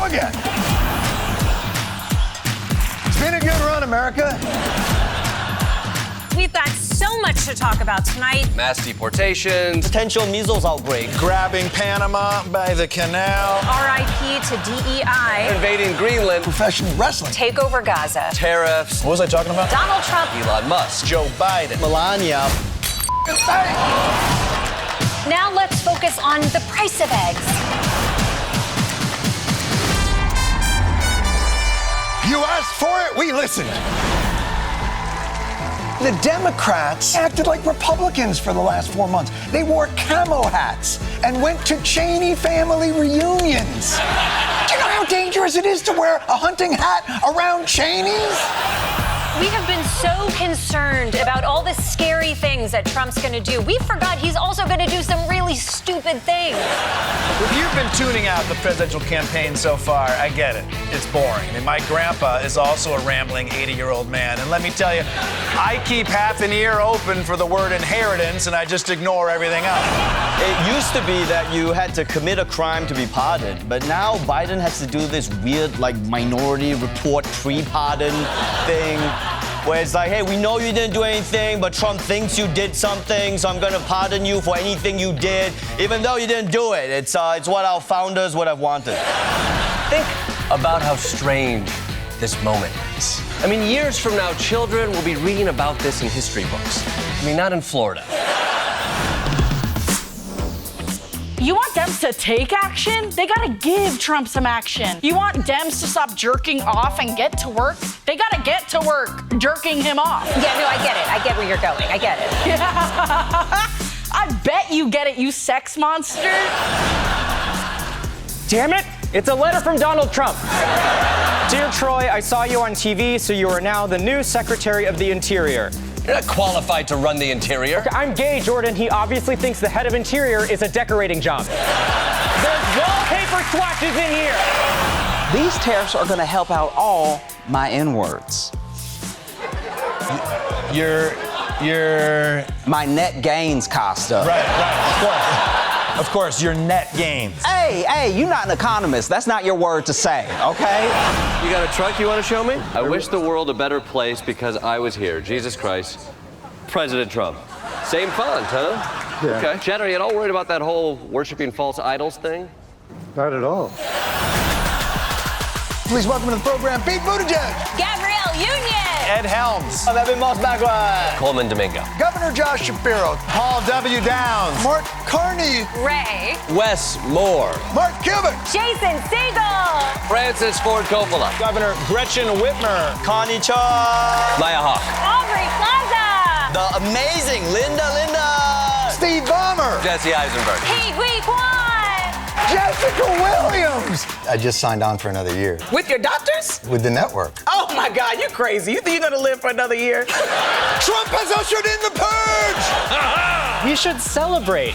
again. It's been a good run, America. We've got so much to talk about tonight. Mass deportations. Potential measles outbreak. Grabbing Panama by the canal. RIP to DEI. Invading Greenland. Professional wrestling. Take over Gaza. Tariffs. What was I talking about? Donald Trump. Elon Musk. Joe Biden. Melania. Now let's focus on the price of eggs. You asked for it, we listened. The Democrats acted like Republicans for the last 4 months. They wore camo hats and went to Cheney family reunions. Do you know how dangerous it is to wear a hunting hat around Cheney's? We have been so concerned about all the scary things that Trump's going to do. We forgot he's also going to do some really stupid things. If you've been tuning out the presidential campaign so far, I get it. It's boring. And my grandpa is also a rambling 80-year-old man. And let me tell you, I keep half an ear open for the word inheritance, and I just ignore everything else. It used to be that you had to commit a crime to be pardoned, but now Biden has to do this weird, like, minority report pre-pardon thing, where it's like, hey, we know you didn't do anything, but Trump thinks you did something, so I'm gonna pardon you for anything you did, even though you didn't do it. It's what our founders would have wanted. Think about how strange this moment is. I mean, years from now, children will be reading about this in history books. I mean, not in Florida. You want Dems to take action? They gotta give Trump some action. You want Dems to stop jerking off and get to work? They gotta get to work jerking him off. Yeah, no, I get it. I get where you're going. I get it. I bet you get it, you sex monster. Damn it, it's a letter from Donald Trump. Dear Troy, I saw you on TV, so you are now the new Secretary of the Interior. You're not qualified to run the interior. Okay, I'm gay, Jordan. He obviously thinks the head of Interior is a decorating job. There's wallpaper swatches in here. These tariffs are gonna help out all my N-words. You're... My net gains, Kosta. Right, of course. Of course, your net gains. Hey, you're not an economist. That's not your word to say, okay? You got a truck you want to show me? I wish the world a better place because I was here. Jesus Christ. President Trump. Same font, huh? Yeah. Okay. Chad, are you at all worried about that whole worshiping false idols thing? Not at all. Please welcome to the program, Pete Buttigieg. Gabrielle Union. Ed Helms. Evan Moss Bagwell. Coleman Domingo. Governor Josh Shapiro. Paul W. Downs. Mark Carney. Ray. Wes Moore. Mark Cuban. Jason Segel. Francis Ford Coppola. Governor Gretchen Whitmer. Connie Chung. Maya Hawke. Aubrey Plaza. The amazing Linda. Steve Ballmer. Jesse Eisenberg. Pete Wee Kwan. Jessica Williams. I just signed on for another year. With your doctors? With the network. Oh my God, you're crazy. You think you're gonna live for another year? Trump has ushered in the purge! We should celebrate.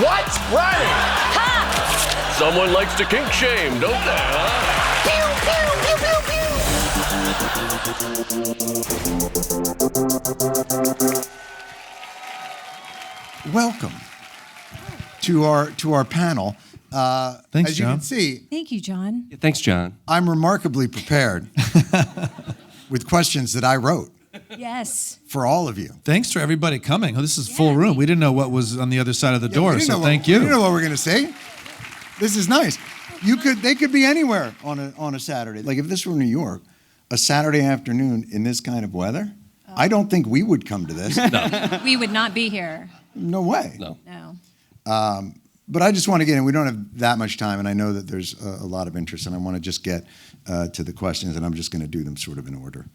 What? Ronnie! Ha! Someone likes to kink shame, don't they, huh? Welcome to our panel. Thanks, as you John. can see, Thank you, John. Yeah, thanks, John. I'm remarkably prepared with questions that I wrote Yes. for all of you. Thanks for everybody coming. Oh, this is full room. We didn't know what was on the other side of the door, so thank you. You know what we're gonna say. This is nice. They could be anywhere on a Saturday. Like if this were New York, a Saturday afternoon in this kind of weather, I don't think we would come to this. No. We would not be here. No way. No. No. But I just want to get in. We don't have that much time, and I know that there's a lot of interest, and I want to just get to the questions, and I'm just going to do them sort of in order.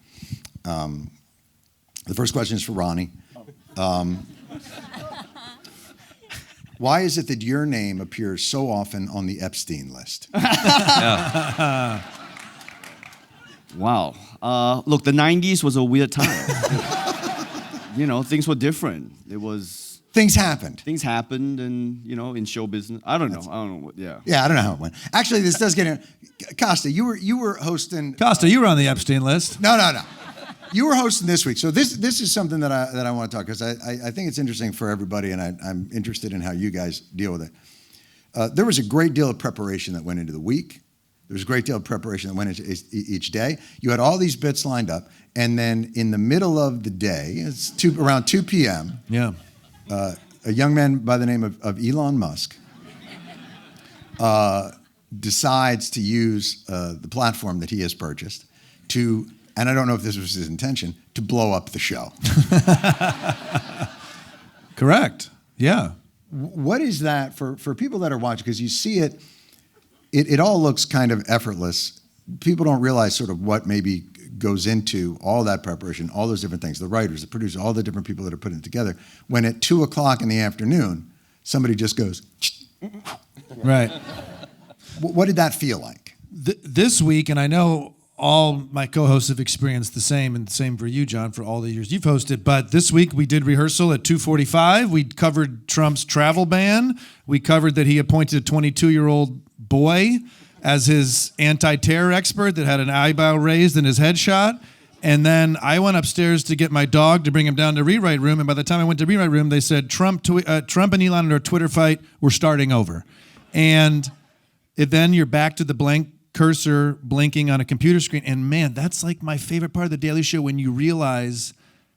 The first question is for Ronny. Why is it that your name appears so often on the Epstein list? Wow. Look, the 90s was a weird time. You know, things were different. Things happened. Things happened, and in show business. I don't know what. Yeah. Yeah, I don't know how it went. Actually, this does get in. Kosta, you were hosting. Kosta, you were on the Epstein list. No. You were hosting this week, so this is something that I want to talk because I think it's interesting for everybody, and I'm interested in how you guys deal with it. there was a great deal of preparation that went into the week. There was a great deal of preparation that went into each day. You had all these bits lined up, and then in the middle of the day, it's around 2 p.m., a young man by the name of Elon Musk decides to use the platform that he has purchased to, and I don't know if this was his intention, to blow up the show. Correct. Yeah. What is that for people that are watching? Because you see it all looks kind of effortless. People don't realize sort of what maybe goes into all that preparation, all those different things, the writers, the producers, all the different people that are putting it together. When at 2 o'clock in the afternoon, somebody just goes, right. What did that feel like? This week, and I know all my co-hosts have experienced the same, and the same for you, John, for all the years you've hosted. But this week we did rehearsal at 2:45. We covered Trump's travel ban. We covered that he appointed a 22-year-old boy as his anti-terror expert that had an eyebrow raised and his head shot. And then I went upstairs to get my dog to bring him down to rewrite room. And by the time I went to rewrite room, they said Trump and Elon in our Twitter fight, we're starting over. And then you're back to the blank cursor blinking on a computer screen. And man, that's like my favorite part of The Daily Show, when you realize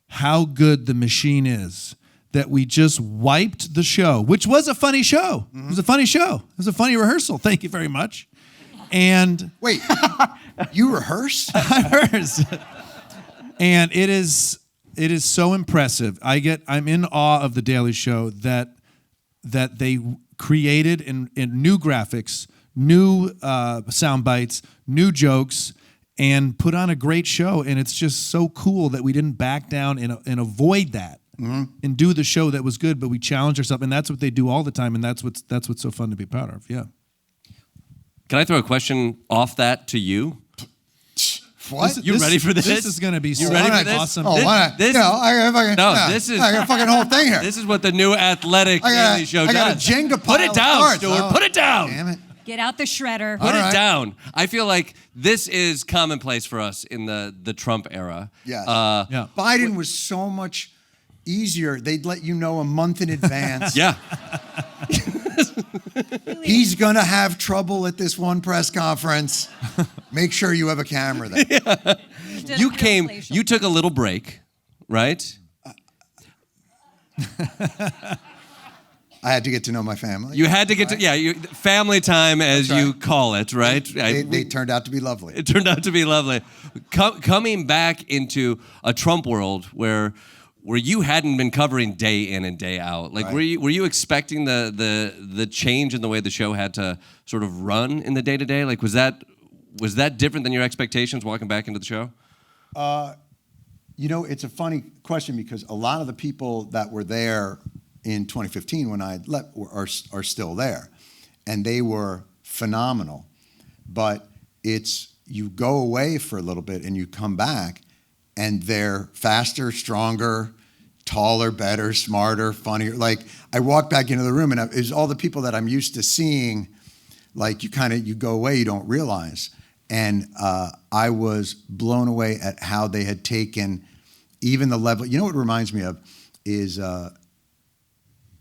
how good the machine is, that we just wiped the show, which was a funny show. It was a funny show. It was a funny rehearsal. Thank you very much. And wait, you rehearse? I rehearse. And it is so impressive. I'm in awe of The Daily Show that they created in new graphics, new sound bites, new jokes, and put on a great show. And it's just so cool that we didn't back down and avoid that and do the show that was good, but we challenged ourselves. And that's what they do all the time. And that's what's so fun to be proud of. Yeah. Can I throw a question off that to you? What? You ready for this? This is going to be you ready for this? Awesome. Oh, why not? This, I got a fucking whole thing here. This is what the new athletic Daily Show does. I got a Jenga pile. Put it down, Stewart. Put it down. Damn it. Get out the shredder. Put it down. I feel like this is commonplace for us in the Trump era. Yes. Biden was so much easier. They'd let you know a month in advance. Yeah. He's going to have trouble at this one press conference. Make sure you have a camera there. Yeah. You took a little break, right? I had to get to know my family. You had to get to, family time, as you call it, right? They turned out to be lovely. It turned out to be lovely. Coming back into a Trump world where you hadn't been covering day in and day out, like were you expecting the change in the way the show had to sort of run in the day to day? Like was that different than your expectations walking back into the show? It's a funny question because a lot of the people that were there in 2015 when I left are still there, and they were phenomenal. But you go away for a little bit and you come back, and they're faster, stronger, taller, better, smarter, funnier. Like I walked back into the room and it was all the people that I'm used to seeing. Like you go away, you don't realize. And I was blown away at how they had taken even the level. You know what it reminds me of is,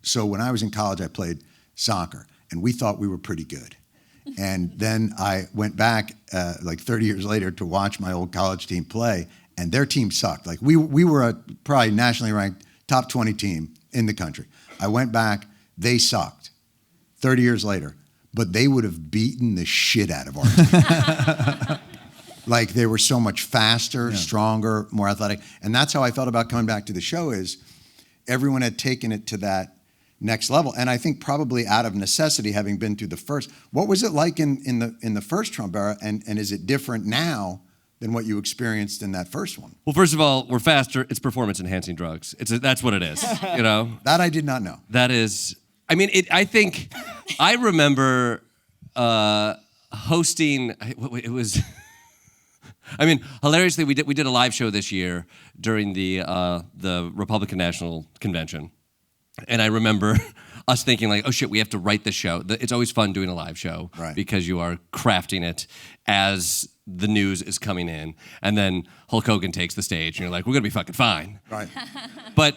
so when I was in college, I played soccer and we thought we were pretty good. And then I went back like 30 years later to watch my old college team play, and their team sucked. Like we were a probably nationally ranked top 20 team in the country. I went back, they sucked 30 years later, but they would have beaten the shit out of our team. Like they were so much faster, stronger, more athletic. And that's how I felt about coming back to the show is everyone had taken it to that next level. And I think probably out of necessity, having been through the first, what was it like in the first Trump era? And is it different now than what you experienced in that first one? Well, first of all, we're faster. It's performance-enhancing drugs. That's what it is. You know that I did not know. That is. I mean, I think I remember hosting. It was. I mean, hilariously, we did a live show this year during the Republican National Convention, and I remember us thinking like, oh shit, we have to write this show. It's always fun doing a live show because you are crafting it as the news is coming in, and then Hulk Hogan takes the stage, and you're like, we're gonna be fucking fine. Right. But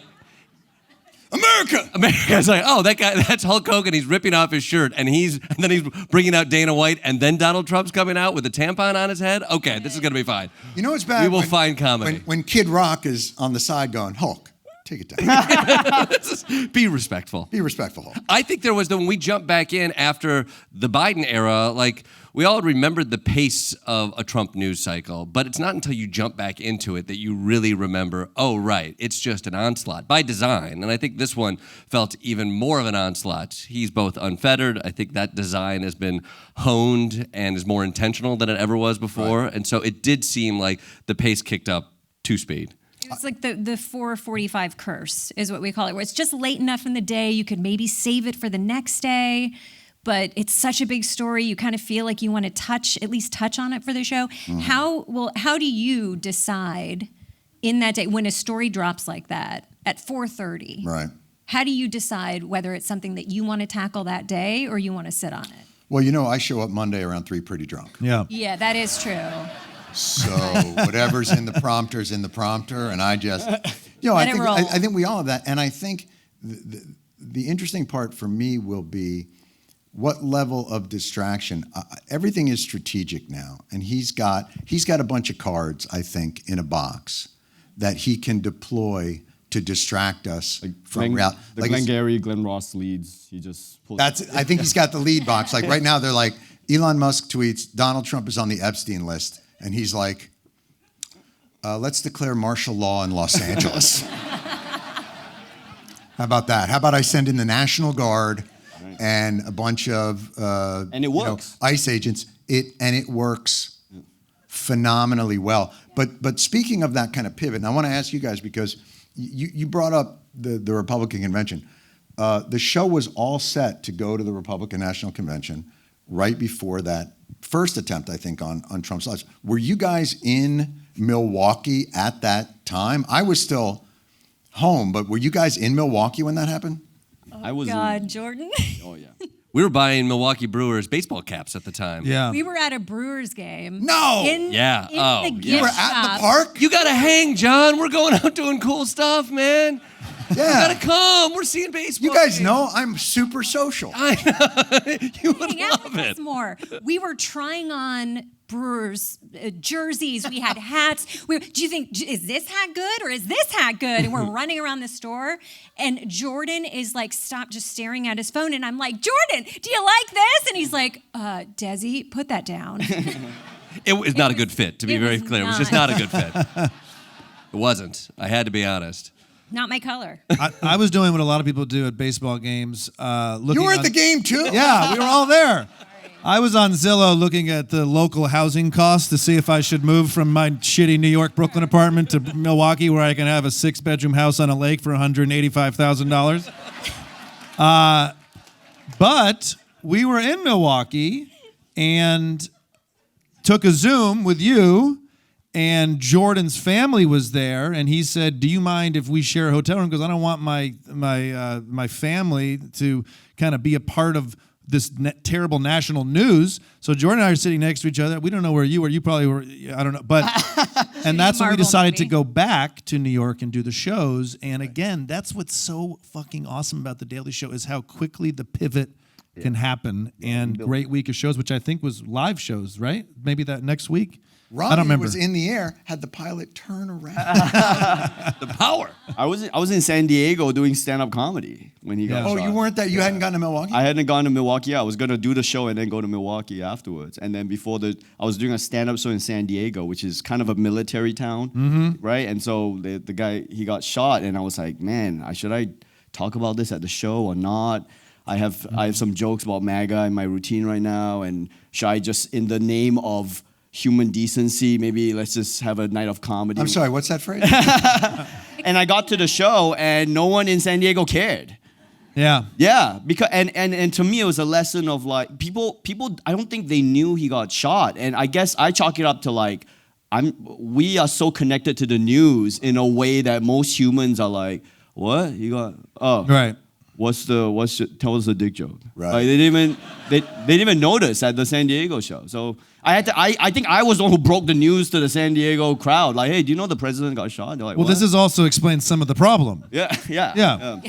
America. America's like, oh, that guy, that's Hulk Hogan. He's ripping off his shirt, and then he's bringing out Dana White, and then Donald Trump's coming out with a tampon on his head. Okay, this is gonna be fine. You know what's bad? We will find comedy. When Kid Rock is on the side going, Hulk, take it down. Be respectful. Be respectful, Hulk. I think there was when we jumped back in after the Biden era, like we all remembered the pace of a Trump news cycle, but it's not until you jump back into it that you really remember, oh, right, it's just an onslaught by design. And I think this one felt even more of an onslaught. He's both unfettered. I think that design has been honed and is more intentional than it ever was before. Right. And so it did seem like the pace kicked up to speed. It's like the 4:45 curse is what we call it, where it's just late enough in the day, you could maybe save it for the next day, but it's such a big story, you kind of feel like you want to at least touch on it for the show. Mm-hmm. How do you decide in that day when a story drops like that at 4:30? Right. How do you decide whether it's something that you want to tackle that day or you want to sit on it? Well, you know, I show up Monday around 3 pretty drunk. Yeah. Yeah, that is true. So whatever's in the prompter is in the prompter, and I just, I think we all have that. And I think the interesting part for me will be what level of distraction. Everything is strategic now, and he's got a bunch of cards, I think, in a box that he can deploy to distract us from reality. The Glengarry, Glenn Ross leads. He just pulls. I think he's got the lead box. Like right now, they're like Elon Musk tweets Donald Trump is on the Epstein list. And he's like, let's declare martial law in Los Angeles. How about that? How about I send in the National Guard and a bunch of and it works. ICE agents? It works phenomenally well. But speaking of that kind of pivot, and I want to ask you guys, because you brought up the Republican convention. The show was all set to go to the Republican National Convention right before that first attempt, I think, on Trump's lives. Were you guys in Milwaukee at that time? I was still home, but were you guys in Milwaukee when that happened? I was. Jordan. Oh yeah. We were buying Milwaukee Brewers baseball caps at the time. Yeah. We were at a Brewers game. No. In Yeah. the gift You were at the park? You gotta hang, John. We're going out doing cool stuff, man. Yeah. You gotta come. We're seeing baseball. You guys games. know I'm super social. I know. You would Hang out love with it. us more. We were trying on Brewers jerseys. We had hats. Do you think, is this hat good or is this hat good? And we're running around the store, and Jordan is like, stop just staring at his phone. And I'm like, Jordan, do you like this? And he's like, Desi, put that down. It was not a good fit, to be very clear. It was just not a good fit. It wasn't. I had to be honest. Not my color. I was doing what a lot of people do at baseball games. You were at the game too? Yeah, we were all there. I was on Zillow looking at the local housing costs to see if I should move from my shitty New York, Brooklyn apartment to Milwaukee, where I can have a 6-bedroom house on a lake for $185,000. But we were in Milwaukee and took a Zoom with you, and Jordan's family was there, and he said, do you mind if we share a hotel room? Because I don't want my family to kind of be a part of this terrible national news. So Jordan and I are sitting next to each other. We don't know where you were. You probably were, I don't know. But and that's when we decided to go back to New York and do the shows. And again, that's what's so fucking awesome about The Daily Show is how quickly the pivot can happen. And great week of shows, which I think was live shows, right? Maybe that next week? Ronny I don't remember. was in the air, had the pilot turn around. The power. I was in San Diego doing stand-up comedy when he got shot. Oh, you weren't there? You hadn't gone to Milwaukee? I hadn't gone to Milwaukee. I was gonna do the show and then go to Milwaukee afterwards. And then I was doing a stand-up show in San Diego, which is kind of a military town, right? And so the guy, he got shot, and I was like, man, should I talk about this at the show or not? I have some jokes about MAGA in my routine right now, and should I just, in the name of human decency, maybe let's just have a night of comedy. I'm sorry, what's that phrase? And I got to the show, and no one in San Diego cared. Yeah. Yeah, because and to me it was a lesson of like people I don't think they knew he got shot, and I guess I chalk it up to like we are so connected to the news in a way that most humans are like, what? You got right. Tell us a dick joke. Right. Like, they didn't even notice at the San Diego show. So I think I was the one who broke the news to the San Diego crowd. Like, hey, do you know the president got shot? They're like, Well, what? this is also explains some of the problem. Yeah. Yeah.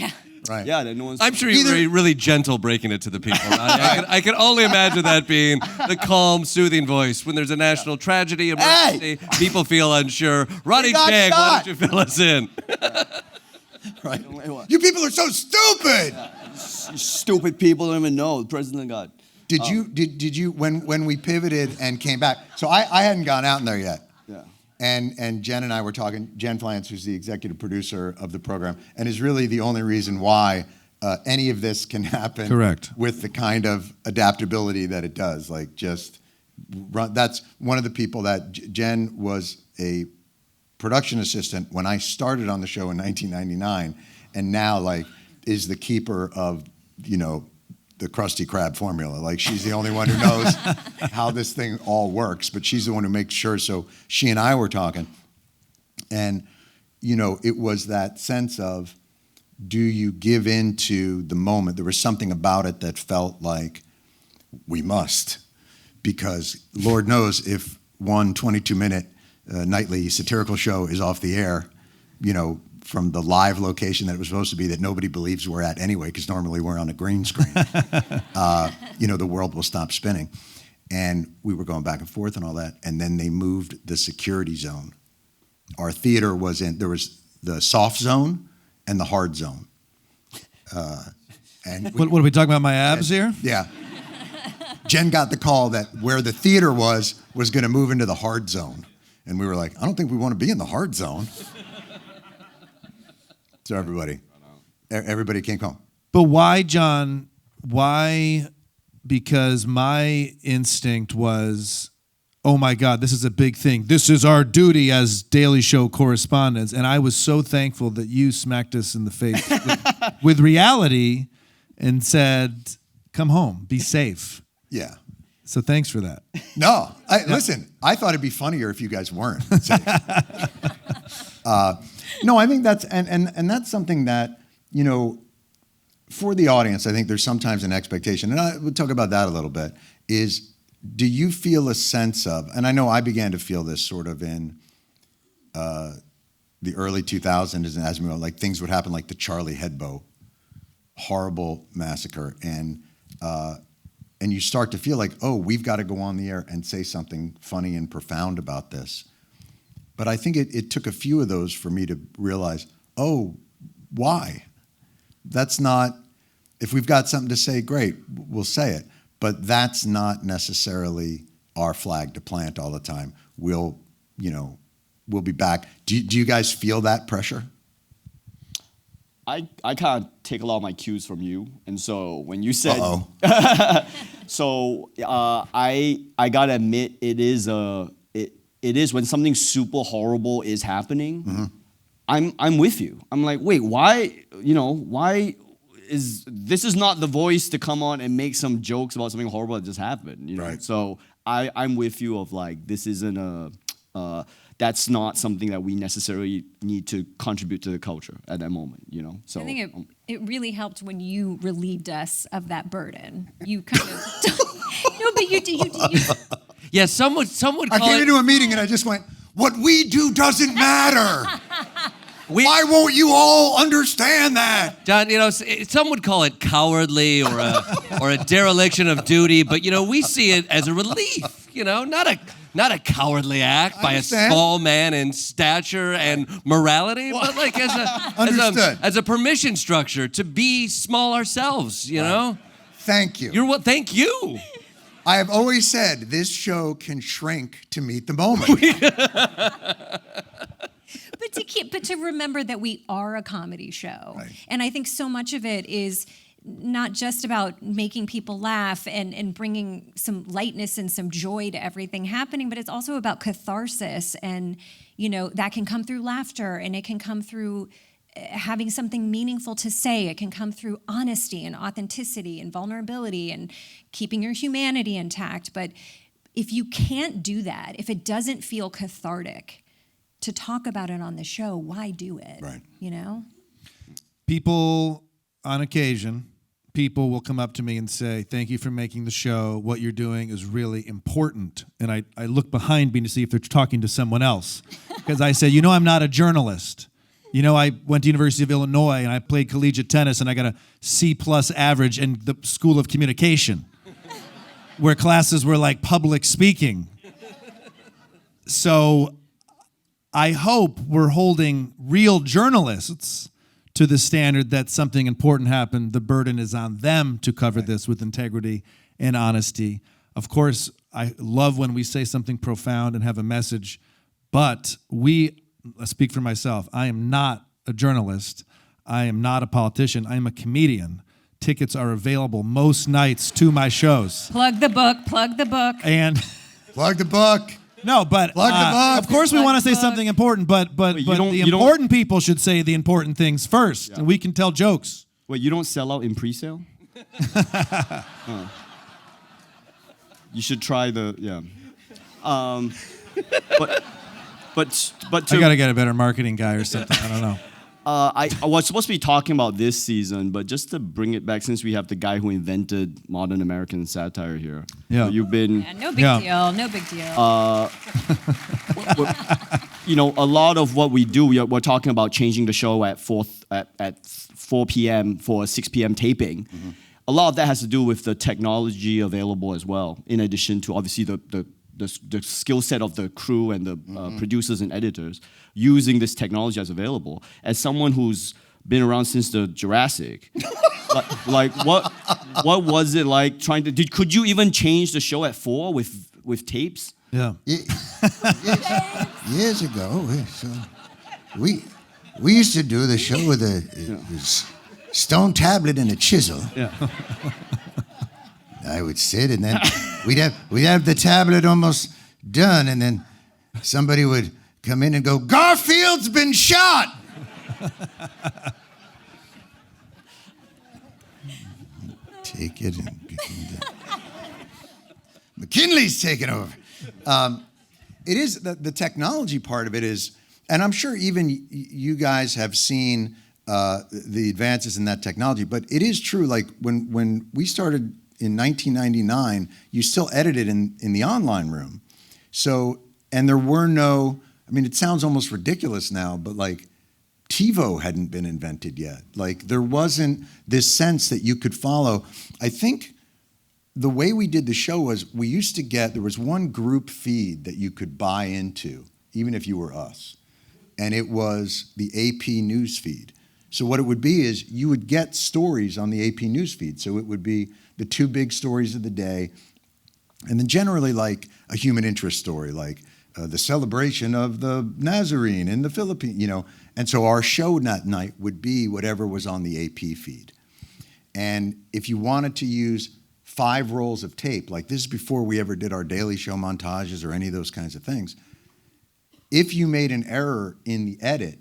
Right. Yeah, that no one's. I'm sure you're really gentle breaking it to the people. I can only imagine that being the calm, soothing voice when there's a national tragedy, emergency, people feel unsure. Ronny Chieng, why don't you fill us in? Right. You people are so stupid. Stupid people don't even know. The president got. Did you when we pivoted and came back? So I hadn't gone out in there yet. Yeah. And Jen and I were talking. Jen Flance, who's the executive producer of the program, and is really the only reason why any of this can happen. Correct. With the kind of adaptability that it does. Like just run. That's one of the people that Jen was a production assistant when I started on the show in 1999, and now like is the keeper of the Krusty Krab formula. Like she's the only one who knows how this thing all works, but she's the one who makes sure. So she and I were talking, and it was that sense of, do you give in to the moment? There was something about it that felt like we must, because Lord knows if one 22-minute nightly satirical show is off the air, from the live location that it was supposed to be that nobody believes we're at anyway, because normally we're on a green screen, the world will stop spinning. And we were going back and forth and all that. And then they moved the security zone. Our theater there was the soft zone and the hard zone. And what are we talking about, my abs here? Yeah. Jen got the call that where the theater was going to move into the hard zone. And we were like, I don't think we want to be in the hard zone. So everybody came home. But why, John? Why? Because my instinct was, oh my God, this is a big thing. This is our duty as Daily Show correspondents. And I was so thankful that you smacked us in the face with reality and said, come home, be safe. Yeah. So thanks for that. No, listen, I thought it'd be funnier if you guys weren't safe. No, I think that's, and that's something that, for the audience, I think there's sometimes an expectation, and we'll talk about that a little bit, is do you feel a sense of, and I know I began to feel this sort of in the early 2000s, as we know, like things would happen like the Charlie Hebdo horrible massacre, and you start to feel like, oh, we've got to go on the air and say something funny and profound about this. But I think it took a few of those for me to realize, oh, why? That's not, if we've got something to say, great, we'll say it. But that's not necessarily our flag to plant all the time. We'll be back. Do you guys feel that pressure? I kind of take a lot of my cues from you, and so when you said, so I gotta admit it is when something super horrible is happening. Mm-hmm. I'm with you. I'm like, wait, why? Why is this not the voice to come on and make some jokes about something horrible that just happened? Right. So I'm with you of like, this isn't that's not something that we necessarily need to contribute to the culture at that moment, So I think it really helped when you relieved us of that burden. You kind of no, but you. Yeah, some would call I came into a meeting and I just went, what we do doesn't matter. Why won't you all understand that? John, some would call it cowardly or a dereliction of duty, but we see it as a relief. Not a cowardly act by a small man in stature and morality, but like as a permission structure to be small ourselves. Thank you. Thank you. I have always said this show can shrink to meet the moment. But to remember that we are a comedy show. Right. And I think so much of it is not just about making people laugh and bringing some lightness and some joy to everything happening, but it's also about catharsis. And, that can come through laughter, and it can come through having something meaningful to say. It can come through honesty and authenticity and vulnerability and keeping your humanity intact. But if you can't do that, if it doesn't feel cathartic to talk about it on the show, why do it? Right. People, on occasion, people will come up to me and say, thank you for making the show. What you're doing is really important. And I look behind me to see if they're talking to someone else. Because I say, I'm not a journalist. You know, I went to University of Illinois and I played collegiate tennis and I got a C+ average in the School of Communication, where classes were like public speaking. So I hope we're holding real journalists to the standard that something important happened. The burden is on them to cover this with integrity and honesty. Of course, I love when we say something profound and have a message, but I speak for myself. I am not a journalist. I am not a politician. I am a comedian. Tickets are available most nights to my shows. Plug the book, plug the book. And plug the book. No, but plug the book. Of course we want to say something important, but the important people should say the important things first, and we can tell jokes. Wait, you don't sell out in pre-sale? You should try the but I gotta get a better marketing guy or something. I don't know. I was supposed to be talking about this season, but just to bring it back, since we have the guy who invented modern American satire here. Yeah. You've been... Yeah, no big deal, no big deal. You know, a lot of what we do, we're talking about changing the show at 4 p.m. for a 6 p.m. taping. Mm-hmm. A lot of that has to do with the technology available as well, in addition to obviously the skill set of the crew and the producers and editors using this technology as available. As someone who's been around since the Jurassic, like what was it like trying to? Could you even change the show at 4 with tapes? Yeah. Years ago, we used to do the show with a stone tablet and a chisel. Yeah. I would sit, and then we'd have the tablet almost done, and then somebody would come in and go, "Garfield's been shot." Take it and McKinley's taking over. It is the technology part of it is, and I'm sure even you guys have seen the advances in that technology, but it is true. Like when we started in 1999, you still edited in the online room. So, and there were no, I mean, it sounds almost ridiculous now, but like TiVo hadn't been invented yet. Like there wasn't this sense that you could follow. I think the way we did the show was we used to there was one group feed that you could buy into, even if you were us. And it was the AP news feed. So what it would be is you would get stories on the AP news feed. So it would be the 2 big stories of the day, and then generally like a human interest story, like the celebration of the Nazarene in the Philippines, you know. And so our show that night would be whatever was on the AP feed. And if you wanted to use 5 rolls of tape, like this is before we ever did our Daily Show montages or any of those kinds of things, if you made an error in the edit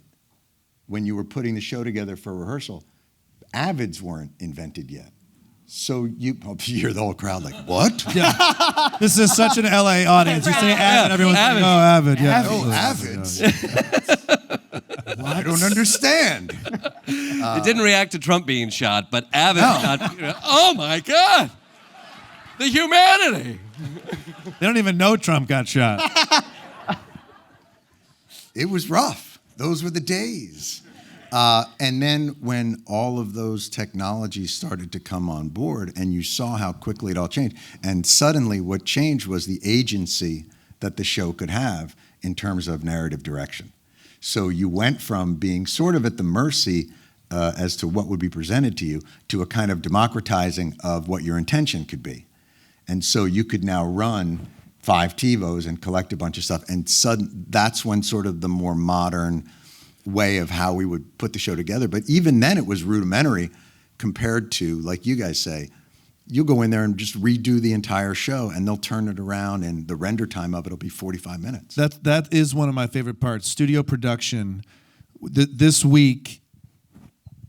when you were putting the show together for rehearsal, Avids weren't invented yet. So you hear the whole crowd like, what? Yeah. This is such an LA audience. You say Avid, everyone's like, oh, Avid. Yeah. Oh, Avids. I don't understand. It didn't react to Trump being shot, but Avid shot. Oh my God! The humanity. They don't even know Trump got shot. It was rough. Those were the days. And then when all of those technologies started to come on board and you saw how quickly it all changed, and suddenly what changed was the agency that the show could have in terms of narrative direction. So you went from being sort of at the mercy as to what would be presented to you to a kind of democratizing of what your intention could be. And so you could now run 5 TiVos and collect a bunch of stuff, and that's when sort of the more modern way of how we would put the show together. But even then it was rudimentary compared to, like you guys say, you'll go in there and just redo the entire show and they'll turn it around and the render time of it will be 45 minutes. That is one of my favorite parts. Studio production. This week,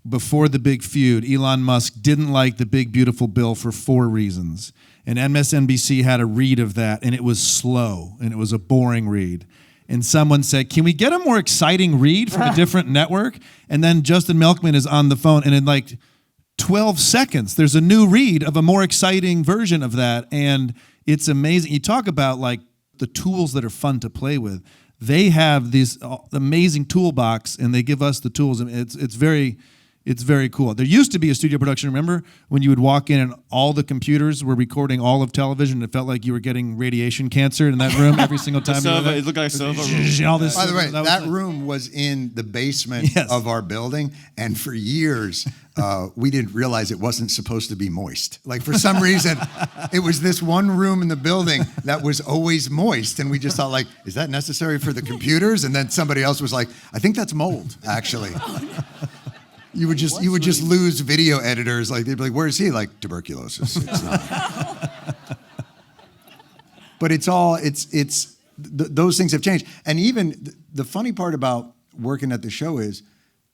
before the big feud, Elon Musk didn't like the big beautiful bill for 4 reasons. And MSNBC had a read of that, and it was slow, and it was a boring read. And someone said, can we get a more exciting read from a different network? And then Justin Milkman is on the phone, and in like 12 seconds, there's a new read of a more exciting version of that. And it's amazing. You talk about like the tools that are fun to play with. they have these amazing toolbox, and they give us the tools. And it's very cool. There used to be a studio production, remember, when you would walk in and all the computers were recording all of television. It felt like you were getting radiation cancer in that room every single time. It looked like a server room. All this, By the way, that was room was in the basement of our building, and for years we didn't realize it wasn't supposed to be moist. Like for some reason, it was this one room in the building that was always moist, and we just thought, like, is that necessary for the computers? And then somebody else was like, I think that's mold, actually. You would just lose video editors. Like they'd be like, "Where is he?" Like tuberculosis. It's not. But those things have changed. And even the funny part about working at the show is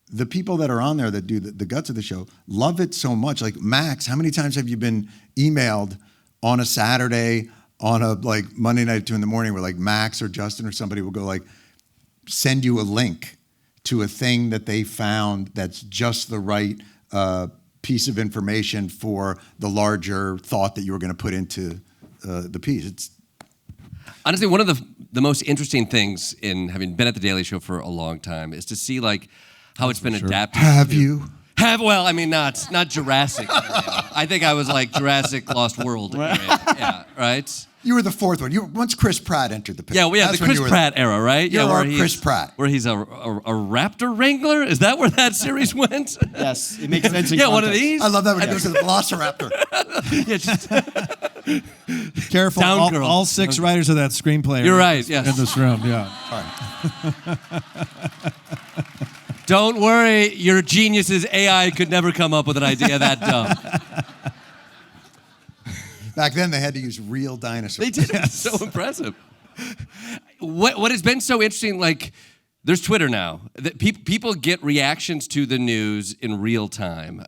the people that are on there that do the guts of the show love it so much. Like Max, how many times have you been emailed on a Saturday on a like Monday night at 2 a.m. where like Max or Justin or somebody will go like send you a link to a thing that they found that's just the right piece of information for the larger thought that you were going to put into the piece. It's honestly one of the most interesting things in having been at the Daily Show for a long time is to see like how it's been adapted. Have you? Well, I mean, not Jurassic. I think I was like Jurassic Lost World. Right. Yeah, right. You were the fourth one. Once Chris Pratt entered the picture. Yeah, the Chris Pratt era, right? You're where Chris Pratt. Where he's a raptor wrangler? Is that where that series went? Yes, it makes sense in Yeah, context. one of these? I love that when he goes to the Velociraptor. Yeah, just careful. All 6 writers of that screenplay. You're right, yes. In this room, yeah. Don't worry, your genius's AI could never come up with an idea that dumb. Back then, they had to use real dinosaurs. They did. It's so impressive. What has been so interesting, like, there's Twitter now. That people get reactions to the news in real time.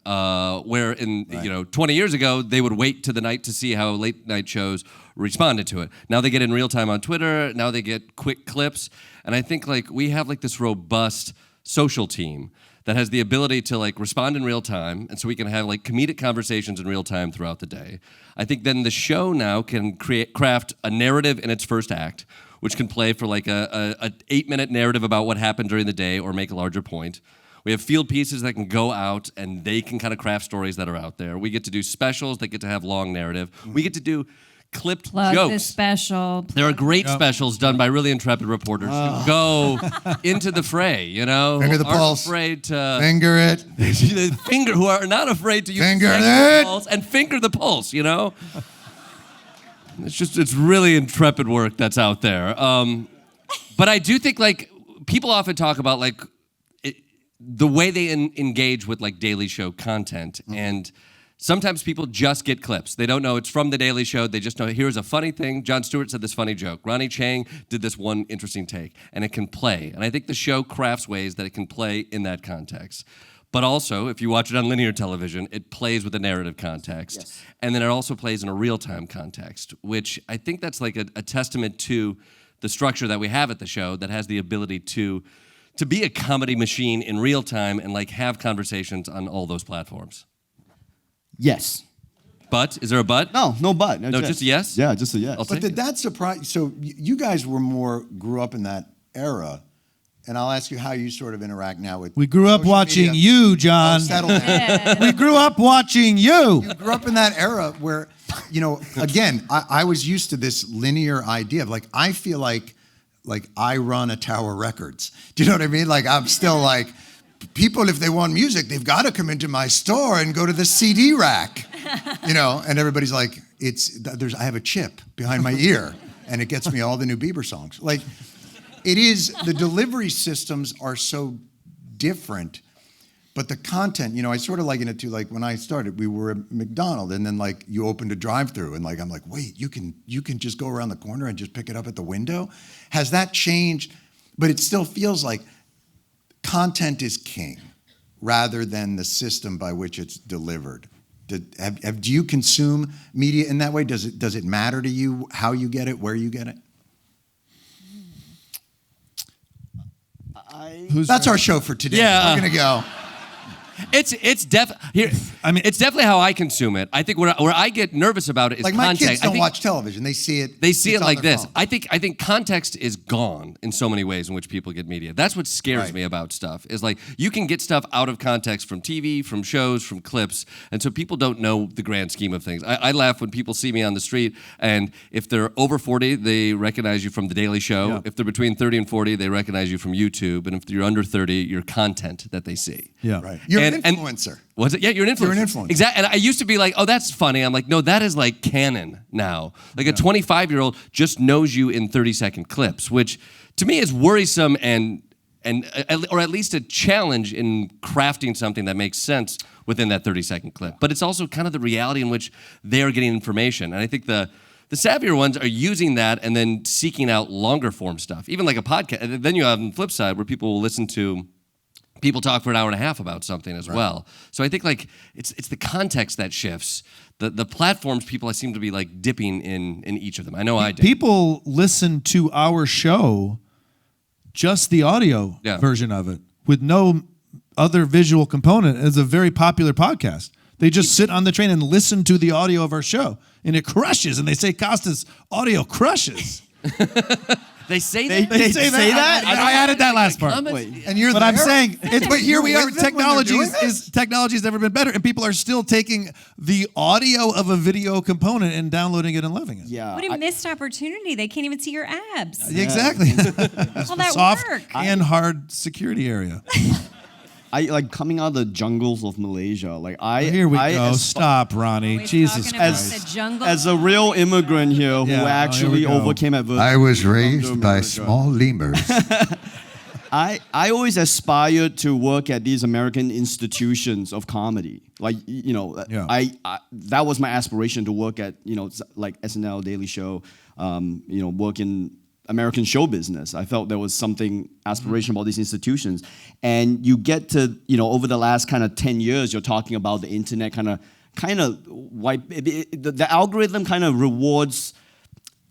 Where 20 years ago, they would wait to the night to see how late night shows responded to it. Now they get in real time on Twitter. Now they get quick clips. And I think like we have like this robust social team that has the ability to like respond in real time, and so we can have like comedic conversations in real time throughout the day. I think then the show now can craft a narrative in its first act, which can play for like a 8-minute narrative about what happened during the day or make a larger point. We have field pieces that can go out and they can kind of craft stories that are out there. We get to do specials that get to have long narrative. We get to do clipped Plug jokes. this special. There are great specials done by really intrepid reporters who go into the fray, you know? Finger the aren't pulse. Afraid to Finger it. who are not afraid to use Finger the it. pulse and finger the pulse, you know? It's really intrepid work that's out there. But I do think like people often talk about like the way they engage with like Daily Show content, and sometimes people just get clips. They don't know it's from The Daily Show. They just know, here's a funny thing. Jon Stewart said this funny joke. Ronny Chieng did this one interesting take. And it can play. And I think the show crafts ways that it can play in that context. But also, if you watch it on linear television, it plays with a narrative context. Yes. And then it also plays in a real-time context, which I think that's like a testament to the structure that we have at the show that has the ability to be a comedy machine in real time and like have conversations on all those platforms. Yes. But? Is there a but? No but. No, just a yes? Yeah, just a yes. But did that surprise? So you guys grew up in that era, and I'll ask you how you sort of interact now with. We grew up watching you, John. Settle down. We grew up watching you. You grew up in that era where, again, I was used to this linear idea of like, I feel like I run a Tower Records. Do you know what I mean? Like I'm still like. People, if they want music, they've got to come into my store and go to the CD rack, and everybody's like, I have a chip behind my ear and it gets me all the new Bieber songs. Like it is, the delivery systems are so different, but the content, I sort of liken it to like when I started, we were at McDonald's and then like you opened a drive-through and like, I'm like, wait, you can just go around the corner and just pick it up at the window. Has that changed? But it still feels like content is king rather than the system by which it's delivered. Do you consume media in that way? Does it matter to you how you get it, where you get it? That's our show for today. Yeah. We're going to go. It's definitely how I consume it. I think where I get nervous about it is like context. my kids don't watch television; they see it. They see it like this. Phone. I think context is gone in so many ways in which people get media. That's what scares me about stuff. Is like you can get stuff out of context from TV, from shows, from clips, and so people don't know the grand scheme of things. I laugh when people see me on the street, and if they're over 40, they recognize you from The Daily Show. Yeah. If they're between 30 and 40, they recognize you from YouTube, and if you're under 30, your content that they see. Yeah, right. You're an influencer. What's it? Yeah, you're an influencer. You're an influencer. Exactly. And I used to be like, oh, that's funny. I'm like, no, that is like canon now. Like a 25-year-old just knows you in 30-second clips, which to me is worrisome and or at least a challenge in crafting something that makes sense within that 30-second clip. But it's also kind of the reality in which they're getting information. And I think the savvier ones are using that and then seeking out longer form stuff, even like a podcast. And then you have on the flip side where people will listen to people talk for an hour and a half about something as well. So I think like it's the context that shifts. The platforms people I seem to be like dipping in each of them. I know I do. People listen to our show, just the audio version of it, with no other visual component. It's a very popular podcast. They just sit on the train and listen to the audio of our show, and it crushes. And they say Kosta's audio crushes. They say that. They say that. I added that last part. And you're but there? I'm saying, but here we are. Technology technology has never been better, and people are still taking the audio of a video component and downloading it and loving it. What a missed opportunity. They can't even see your abs. Exactly. All that soft work. and hard security area. I like coming out of the jungles of Malaysia. Like Here we go. Stop, Ronnie. Jesus Christ. As a real immigrant here who actually overcame adversity. I was raised by small lemurs. I always aspired to work at these American institutions of comedy. Like, you know, I that was my aspiration, to work at, you know, like SNL, Daily Show, you know, work in American show business. I felt there was something aspirational about these institutions. And you get to, you know, over the last kind of 10 years, you're talking about the internet kind of the algorithm kind of rewards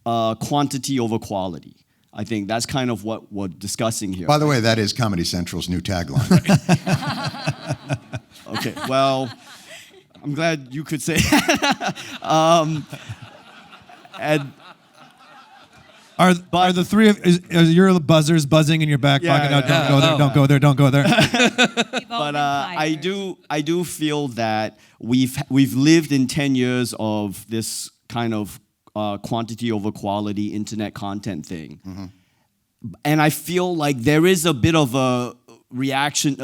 quantity over quality. I think that's kind of what we're discussing here. By the way, that is Comedy Central's new tagline. Okay, well, I'm glad you could say that. And Are the three of are your buzzers buzzing in your back pocket? No, don't go there. Don't go there. But I do feel that we've lived in 10 years of this kind of quantity over quality internet content thing, and I feel like there is a bit of a reaction.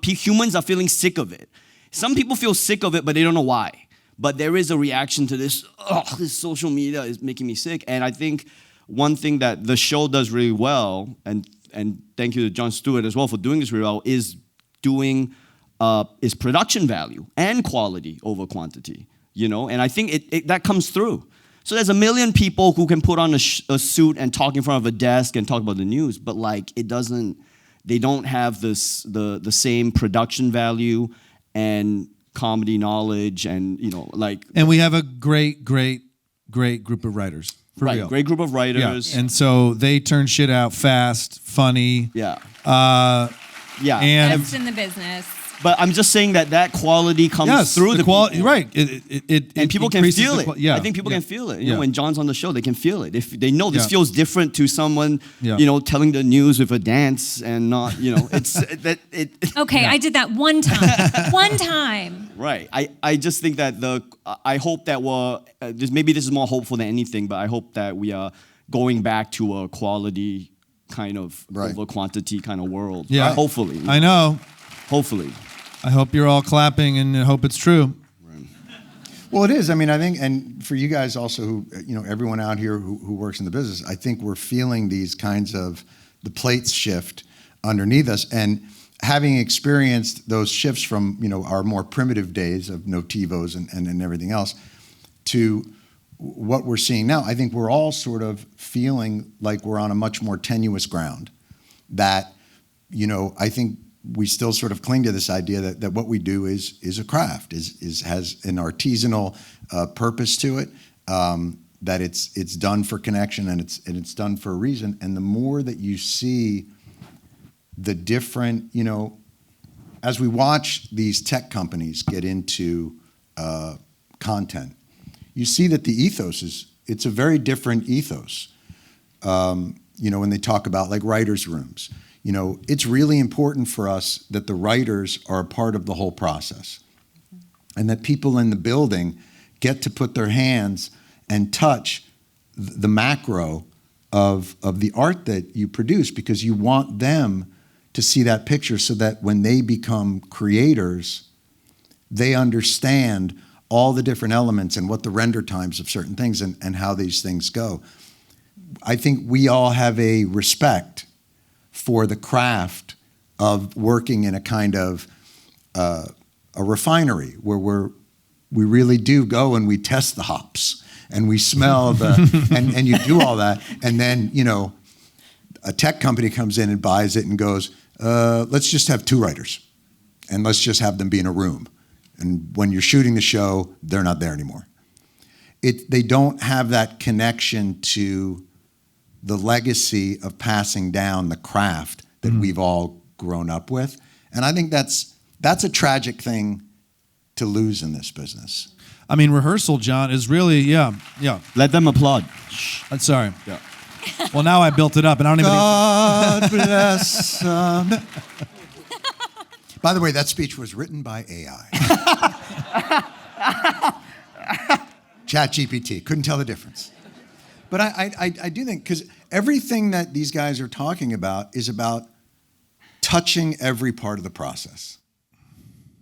Humans are feeling sick of it. Some people feel sick of it, but they don't know why. But there is a reaction to this. Oh, this social media is making me sick, and I think one thing that the show does really well, and thank you to Jon Stewart as well for doing this really well, is production value and quality over quantity, you know? And I think that comes through. So there's a million people who can put on a suit and talk in front of a desk and talk about the news, but like they don't have the same production value and comedy knowledge and, you know, like. And we have a great group of writers. For real. Great group of writers. Yeah. And so they turn shit out fast, funny. Yeah. And Best in the business. But I'm just saying that quality comes through the quality, right? And people can feel it. Yeah. I think people can feel it. You know, when John's on the show, they can feel it. If they know this feels different to someone, you know, telling the news with a dance and not, you know, it's that it. Okay, I did that one time. One time. Right. I just think that I hope that maybe this is more hopeful than anything, but I hope that we are going back to a quality kind of over quantity kind of world. Yeah. Hopefully. I know. Hopefully. I hope you're all clapping and I hope it's true. Well, it is. I mean, I think, and for you guys also who, you know, everyone out here who works in the business, I think we're feeling these kinds of the plates shift underneath us. And having experienced those shifts from, you know, our more primitive days of Notivos and everything else to what we're seeing now, I think we're all sort of feeling like we're on a much more tenuous ground. That, you know, I think we still sort of cling to this idea that what we do is a craft, has an artisanal purpose to it, that it's done for connection and it's done for a reason. And the more that you see the different, you know, as we watch these tech companies get into content, you see that the ethos it's a very different ethos. When they talk about like writers' rooms, it's really important for us that the writers are a part of the whole process and that people in the building get to put their hands and touch the macro of the art that you produce, because you want them to see that picture so that when they become creators, they understand all the different elements and what the render times of certain things and how these things go. I think we all have a respect for the craft of working in a kind of a refinery where we really do go and we test the hops and we smell and you do all that, and then a tech company comes in and buys it and goes, let's just have 2 writers and let's just have them be in a room, and when you're shooting the show they're not there anymore. They don't have that connection to the legacy of passing down the craft that we've all grown up with, and I think that's a tragic thing to lose in this business. I mean, rehearsal, John, is really, yeah. Let them applaud. I'm sorry. Yeah. Well, now I built it up, and I don't even. God bless. By the way, that speech was written by AI. ChatGPT couldn't tell the difference. But I do think, because everything that these guys are talking about is about touching every part of the process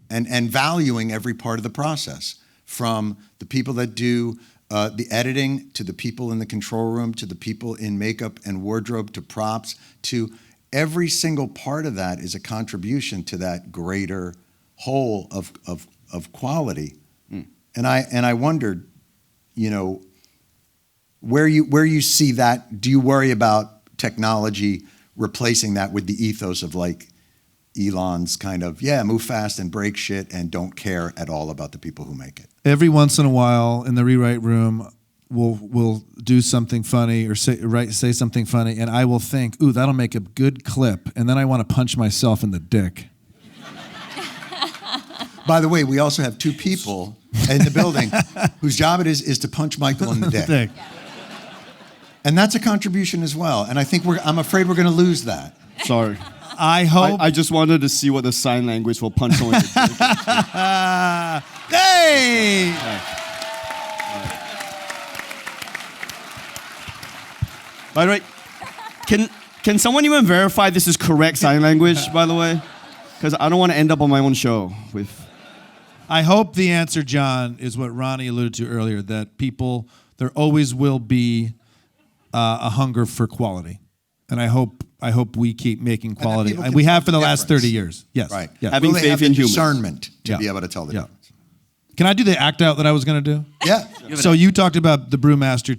and valuing every part of the process, from the people that do the editing, to the people in the control room, to the people in makeup and wardrobe, to props, to every single part of that is a contribution to that greater whole of quality. And I wondered, where you see that. Do you worry about technology replacing that with the ethos of like Elon's kind of, move fast and break shit and don't care at all about the people who make it? Every once in a while in the rewrite room, we'll do something funny or say something funny, and I will think, ooh, that'll make a good clip, and then I want to punch myself in the dick. By the way, we also have 2 people in the building whose job it is to punch Michael in the dick. And that's a contribution as well. And I think I'm afraid we're going to lose that. Sorry. I hope. I just wanted to see what the sign language for punch someone in the dick. Hey! By the way, can someone even verify this is correct sign language, by the way? Because I don't want to end up on my own show with... I hope the answer, John, is what Ronny alluded to earlier, that there always will be a hunger for quality. And I hope we keep making quality. And we have for the last 30 years. Yes. Right. Yeah. Having faith in humans. Discernment to be able to tell the difference. Can I do the act out that I was going to do? Yeah. So you talked about the brewmaster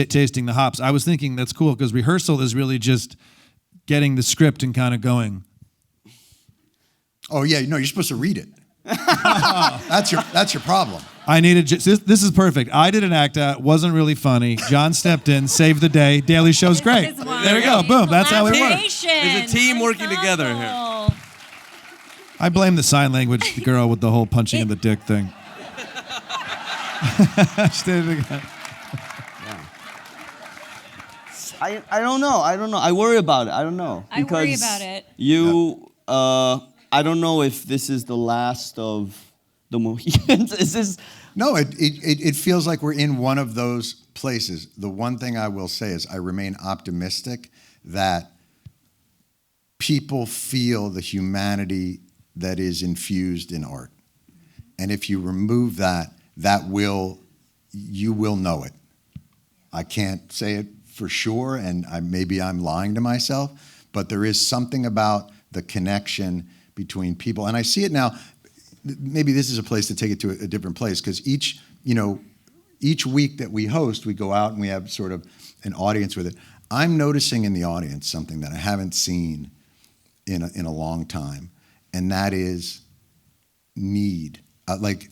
tasting the hops. I was thinking that's cool because rehearsal is really just getting the script and kind of going. Oh yeah, no, you're supposed to read it. That's your problem. I needed this is perfect. I did an act out, wasn't really funny. John stepped in, saved the day. Daily Show's great. There we go. Boom. That's how it works. It's a team working together here. I blame the sign language girl with the whole punching in the dick thing. She did it again. I don't know. I worry about it. I don't know. I worry about it. I don't know if this is the last of the Mohicans. Is this? No, it feels like we're in one of those places. The one thing I will say is I remain optimistic that people feel the humanity that is infused in art. And if you remove that, you will know it. I can't say it for sure, and maybe I'm lying to myself, but there is something about the connection between people. And I see it now. Maybe this is a place to take it to a different place, because each week that we host, we go out and we have sort of an audience with it. I'm noticing in the audience something that I haven't seen in a long time, and that is need, like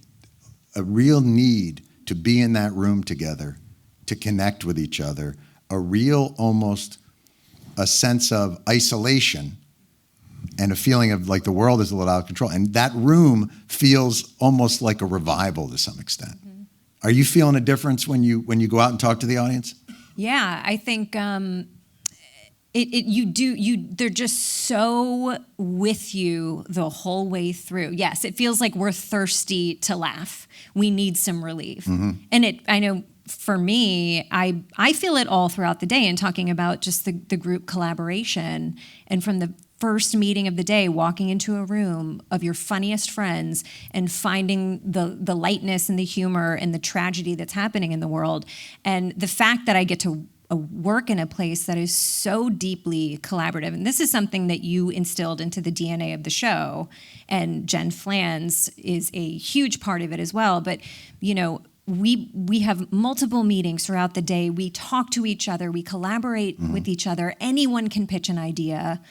a real need to be in that room together, to connect with each other, a real almost a sense of isolation and a feeling of like the world is a little out of control. And that room feels almost like a revival to some extent. Mm-hmm. Are you feeling a difference when you go out and talk to the audience? Yeah, I think they're just so with you the whole way through. Yes, it feels like we're thirsty to laugh. We need some relief. Mm-hmm. And I know for me, I feel it all throughout the day in talking about just the group collaboration. And from the first meeting of the day, walking into a room of your funniest friends and finding the lightness and the humor and the tragedy that's happening in the world. And the fact that I get to work in a place that is so deeply collaborative. And this is something that you instilled into the DNA of the show. And Jen Flans is a huge part of it as well. But, you know, we have multiple meetings throughout the day. We talk to each other. We collaborate with each other. Anyone can pitch an idea.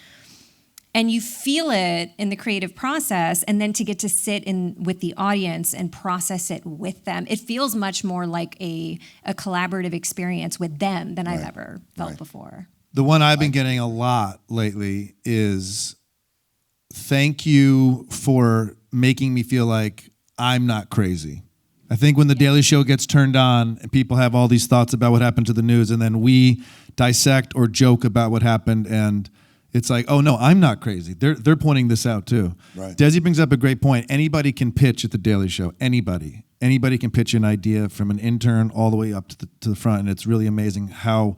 And you feel it in the creative process, and then to get to sit in with the audience and process it with them, it feels much more like a collaborative experience with them than I've ever felt before. The one I've been getting a lot lately is thank you for making me feel like I'm not crazy. I think when The Daily Show gets turned on and people have all these thoughts about what happened to the news, and then we dissect or joke about what happened, and it's like, oh no, I'm not crazy. They're pointing this out too. Right. Desi brings up a great point. Anybody can pitch at The Daily Show. Anybody can pitch an idea from an intern all the way up to the front, and it's really amazing how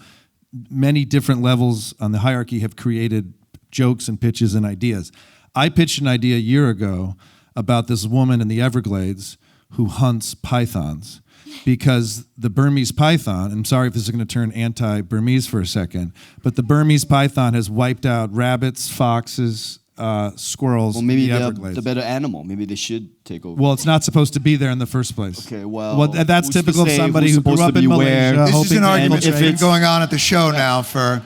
many different levels on the hierarchy have created jokes and pitches and ideas. I pitched an idea a year ago about this woman in the Everglades who hunts pythons. Because the Burmese python, I'm sorry if this is going to turn anti-Burmese for a second, but the Burmese python has wiped out rabbits, foxes, squirrels. Well, maybe in the they're Everglades. the better animal. Maybe they should take over. Well, it's not supposed to be there in the first place. Okay, well, that's who's to typical of say somebody who's who grew supposed up to in be where? Malaysia. This is an argument if that's been it's- going on at the show now for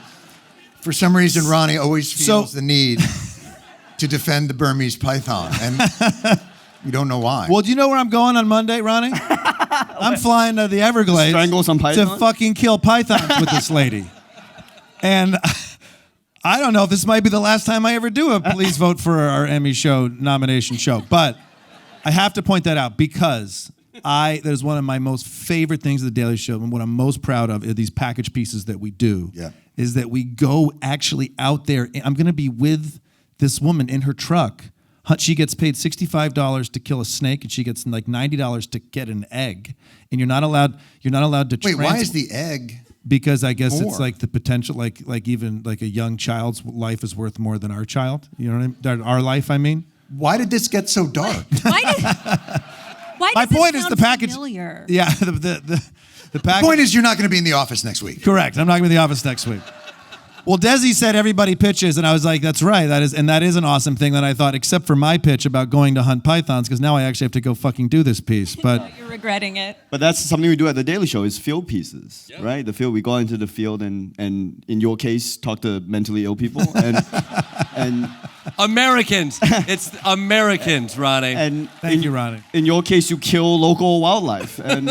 some reason. Ronnie always feels the need to defend the Burmese python, and we don't know why. Well, do you know where I'm going on Monday, Ronnie? I'm flying to the Everglades Strangle some to pythons? fucking kill pythons with this lady. And I don't know if this might be the last time I ever do a please vote for our Emmy show nomination show. But I have to point that out because that is one of my most favorite things of The Daily Show, and what I'm most proud of are these package pieces that we do. Yeah. Is that we go actually out there. I'm going to be with this woman in her truck. She gets paid $65 to kill a snake, and she gets like $90 to get an egg. And you're not allowed to. Wait, why is the egg? Because I guess more? it's like the potential, like even like a young child's life is worth more than our child. You know what I mean? Our life, I mean. Why did this get so dark? Why My does point this is the sound package. familiar? Yeah, the The package. point is, you're not going to be in the office next week. Correct. I'm not going to be in the office next week. Well, Desi said everybody pitches, and I was like, that's right. That is an awesome thing that I thought, except for my pitch about going to hunt pythons, because now I actually have to go fucking do this piece. But You're regretting it. But that's something we do at The Daily Show is field pieces, right? The field, we go into the field and in your case, talk to mentally ill people and Americans. It's Americans, Ronnie. And thank you, Ronnie. In your case, you kill local wildlife. And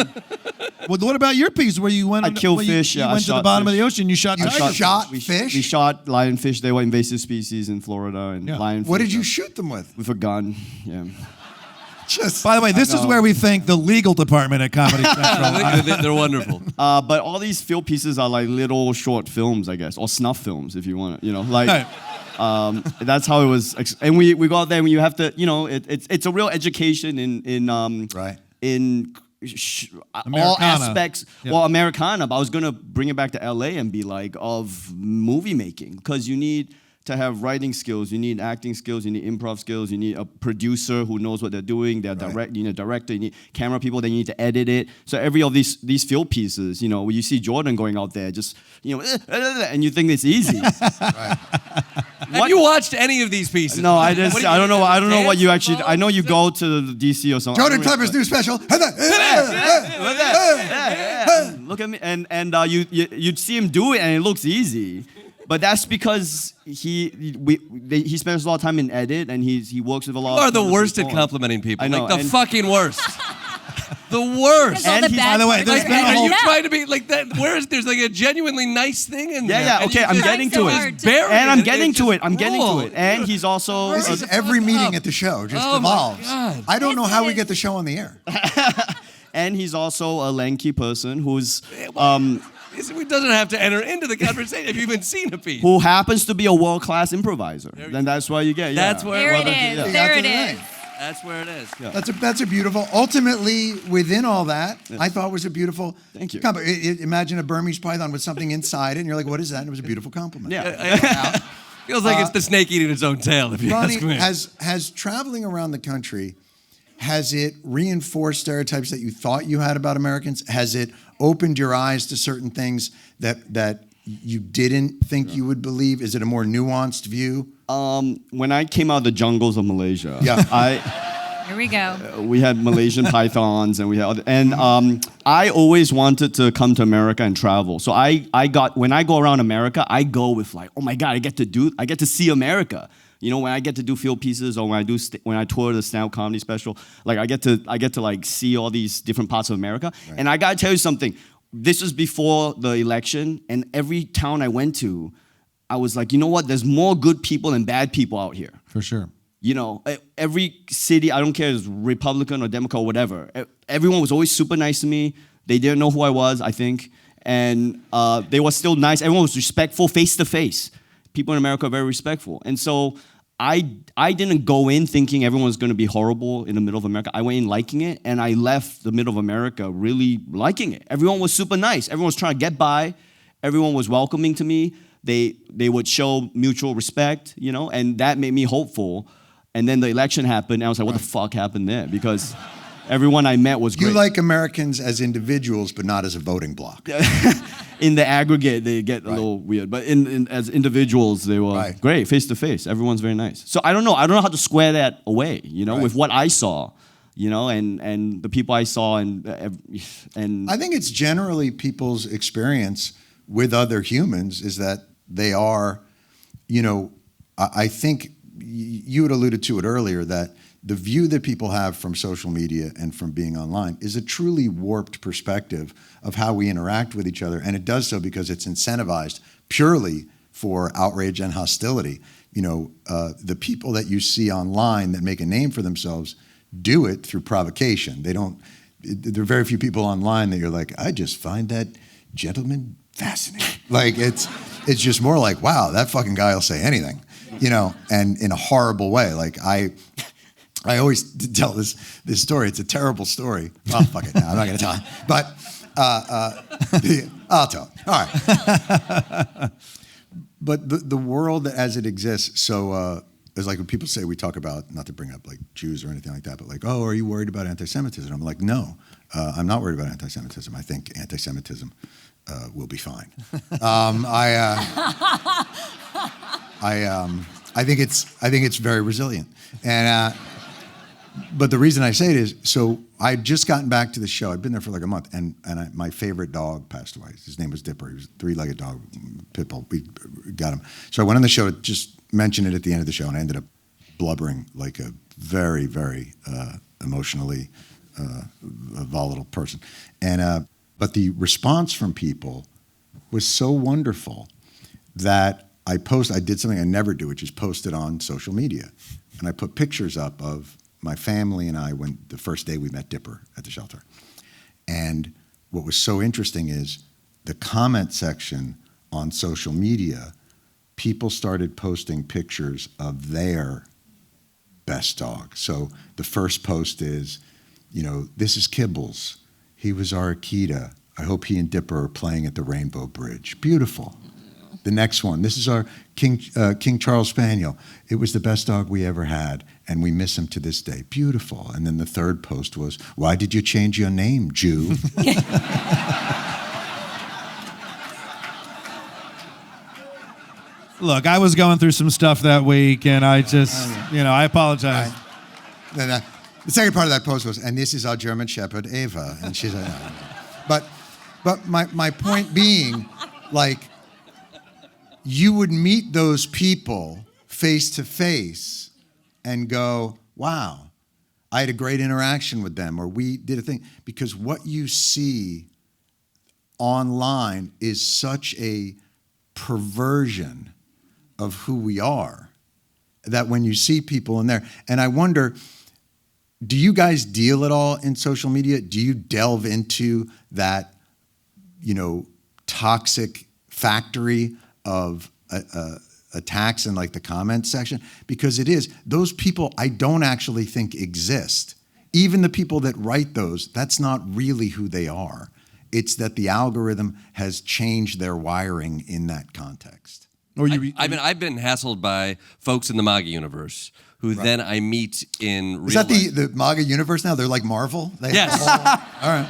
well, what about your piece where you went? I kill fish. You I went to the shot bottom fish. of the ocean. You shot. fish. We shot lionfish. They were invasive species in Florida, and lionfish. What did you shoot them with? With a gun. Yeah. By the way, this is where we thank the legal department at Comedy Central. They're wonderful. But all these field pieces are like little short films, I guess, or snuff films, if you want to, like. That's how it was, and we go out there and you have to, it's a real education in all aspects. Yep. Well, Americana, but I was gonna bring it back to LA and be like of movie making, because you need to have writing skills, you need acting skills, you need improv skills, you need a producer who knows what they're doing, you need a director, you need camera people, then you need to edit it. So every of these field pieces, when you see Jordan going out there, just and you think it's easy. Have you watched any of these pieces? No, I don't know what you actually. I know you go to DC or something. Jordan Klepper's new special. Look at me, and you'd see him do it, and it looks easy. But that's because he spends a lot of time in edit, and he works with a lot. You are of the worst at people. complimenting people. I know, like the fucking worst. The worst. All the by the way, there's been a Are whole. you trying to be like that? There's like a genuinely nice thing in there. Yeah, and okay, you I'm just getting so to hard it. to- bury And I'm it. getting It's to just it. I'm getting to cruel. it. And he's also This is every meeting at the show just Oh my evolves. God. I don't know how we get the show on the air. and he's also a lanky person who's It doesn't have to enter into the conversation if you've even seen a piece. who happens to be a world-class improviser. Then that's why you get. Yeah. That's where There it that's- is. yeah. There it That's is. right. That's where it is. Yeah. That's a beautiful. Ultimately, within all that, I thought was a beautiful. Thank you. Imagine a Burmese python with something inside it, and you're like, "What is that?" And it was a beautiful compliment. Yeah. Feels like it's the snake eating its own tail, if you Ronny, ask me. has traveling around the country, has it reinforced stereotypes that you thought you had about Americans? Has it opened your eyes to certain things that you didn't think you would believe? Is it a more nuanced view? When I came out of the jungles of Malaysia, Here we go. we had Malaysian pythons and we had I always wanted to come to America and travel. So when I go around America, I go with like, oh my God, I get to see America. You know, when I get to do field pieces or when I tour the stand-up comedy special, like I get to like see all these different parts of America. Right. And I gotta tell you something. This was before the election, and every town I went to, I was like, you know what? There's more good people than bad people out here. For sure. You know, every city, I don't care if it's Republican or Democrat or whatever, everyone was always super nice to me. They didn't know who I was, I think. And they were still nice. Everyone was respectful face to face. People in America are very respectful. And so I didn't go in thinking everyone was going to be horrible in the middle of America. I went in liking it, and I left the middle of America really liking it. Everyone was super nice. Everyone was trying to get by. Everyone was welcoming to me. They would show mutual respect, you know, and that made me hopeful. And then the election happened, and I was like, what the fuck happened there? Because everyone I met was great. You like Americans as individuals, but not as a voting bloc. In the aggregate, they get a little weird. But as individuals, they were great, face to face. Everyone's very nice. So I don't know how to square that away, you know, with what I saw, you know, and the people I saw and I think it's generally people's experience with other humans is that they are, you know, I think you had alluded to it earlier that the view that people have from social media and from being online is a truly warped perspective of how we interact with each other. And it does so because it's incentivized purely for outrage and hostility. You know, the people that you see online that make a name for themselves do it through provocation. There are very few people online that you're like, I just find that gentleman fascinating. Like it's just more like, wow, that fucking guy will say anything, you know, and in a horrible way. Like I always tell this story. It's a terrible story. Oh, fuck it. No, I'm not going to tell it. But I'll tell it. All right. But the world as it exists, so it's like when people say we talk about, not to bring up like Jews or anything like that, but like, oh, are you worried about anti-Semitism? I'm like, no, I'm not worried about anti-Semitism. I think anti-Semitism will be fine. I think it's very resilient. And but the reason I say it is, so I'd just gotten back to the show. I'd been there for like a month, and my favorite dog passed away. His name was Dipper. He was a three-legged dog, pit bull. We got him. So I went on the show to just mention it at the end of the show, and I ended up blubbering like a very, very emotionally volatile person. And but the response from people was so wonderful that I did something I never do, which is post it on social media. And I put pictures up of my family and I when the first day we met Dipper at the shelter. And what was so interesting is the comment section on social media, people started posting pictures of their best dog. So the first post is, you know, this is Kibbles. He was our Akita. I hope he and Dipper are playing at the Rainbow Bridge. Beautiful. The next one, this is our King Charles Spaniel. It was the best dog we ever had, and we miss him to this day. Beautiful. And then the third post was, why did you change your name, Jew? Look, I was going through some stuff that week, and I just, I apologize. The second part of that post was, and this is our German Shepherd, Eva. And she's like, no. But my point being, like, you would meet those people face to face and go, wow, I had a great interaction with them, or we did a thing. Because what you see online is such a perversion of who we are that when you see people in there, and I wonder, do you guys deal at all in social media? Do you delve into that, toxic factory of attacks in like the comments section? Because it is, those people I don't actually think exist. Even the people that write those, that's not really who they are. It's that the algorithm has changed their wiring in that context. I've been hassled by folks in the MAGA universe who then I meet in real Is that life. the MAGA universe now? They're like Marvel? Yes. All right.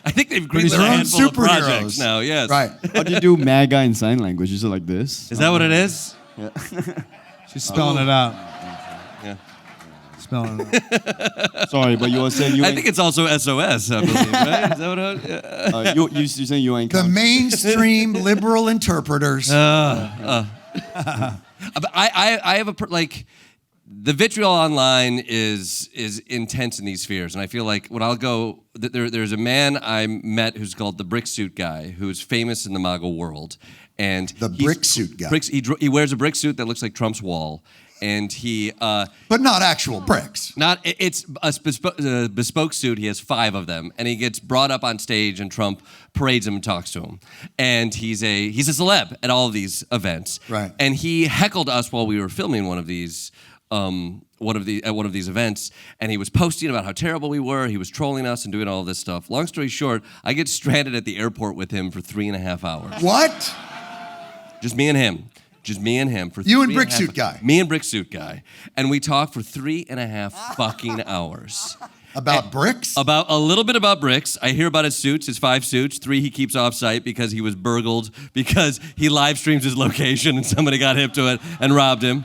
I think they've greenlit a handful of projects now, yes. Right. How do you do MAGA in sign language? Is it like this? Is that what it is? Yeah. She's spelling it out. Yeah. Spelling it out. Sorry, but you were saying I think it's also SOS, I believe, right? Is that what it you're saying you ain't the mainstream liberal interpreters. But I have the vitriol online is intense in these spheres, and I feel like when I'll go, there's a man I met who's called the Brick Suit Guy, who's famous in the MAGA world, and the Brick Suit Guy. He wears a brick suit that looks like Trump's wall, and he but not actual bricks. It's a bespoke suit. He has 5 of them, and he gets brought up on stage, and Trump parades him and talks to him. And he's a celeb at all of these events. Right. And he heckled us while we were filming one of these events, and he was posting about how terrible we were. He was trolling us and doing all this stuff. Long story short, I get stranded at the airport with him for 3.5 hours. What? Just me and him. Just me and him for You and 3.5 Brick Suit Guy. Me and Brick Suit Guy. And we talked for 3.5 fucking hours. About bricks? About a little bit about bricks. I hear about his suits, his 5 suits. 3 he keeps off site because he was burgled, because he live streams his location and somebody got hip to it and robbed him.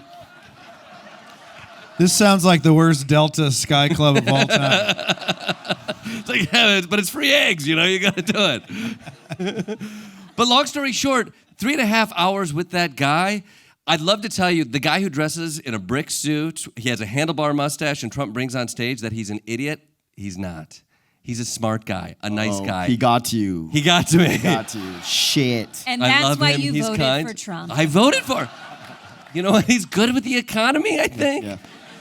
This sounds like the worst Delta Sky Club of all time. It's like, yeah, but it's free eggs, you got to do it. But long story short, 3.5 hours with that guy. I'd love to tell you, the guy who dresses in a brick suit, he has a handlebar mustache, and Trump brings on stage that he's an idiot. He's not. He's a smart guy, a nice guy. He got to you. He got to me. He got to you. Shit. And I that's love why him. you He's voted kind. for Trump. I voted for. You know what? He's good with the economy, I think. Yeah.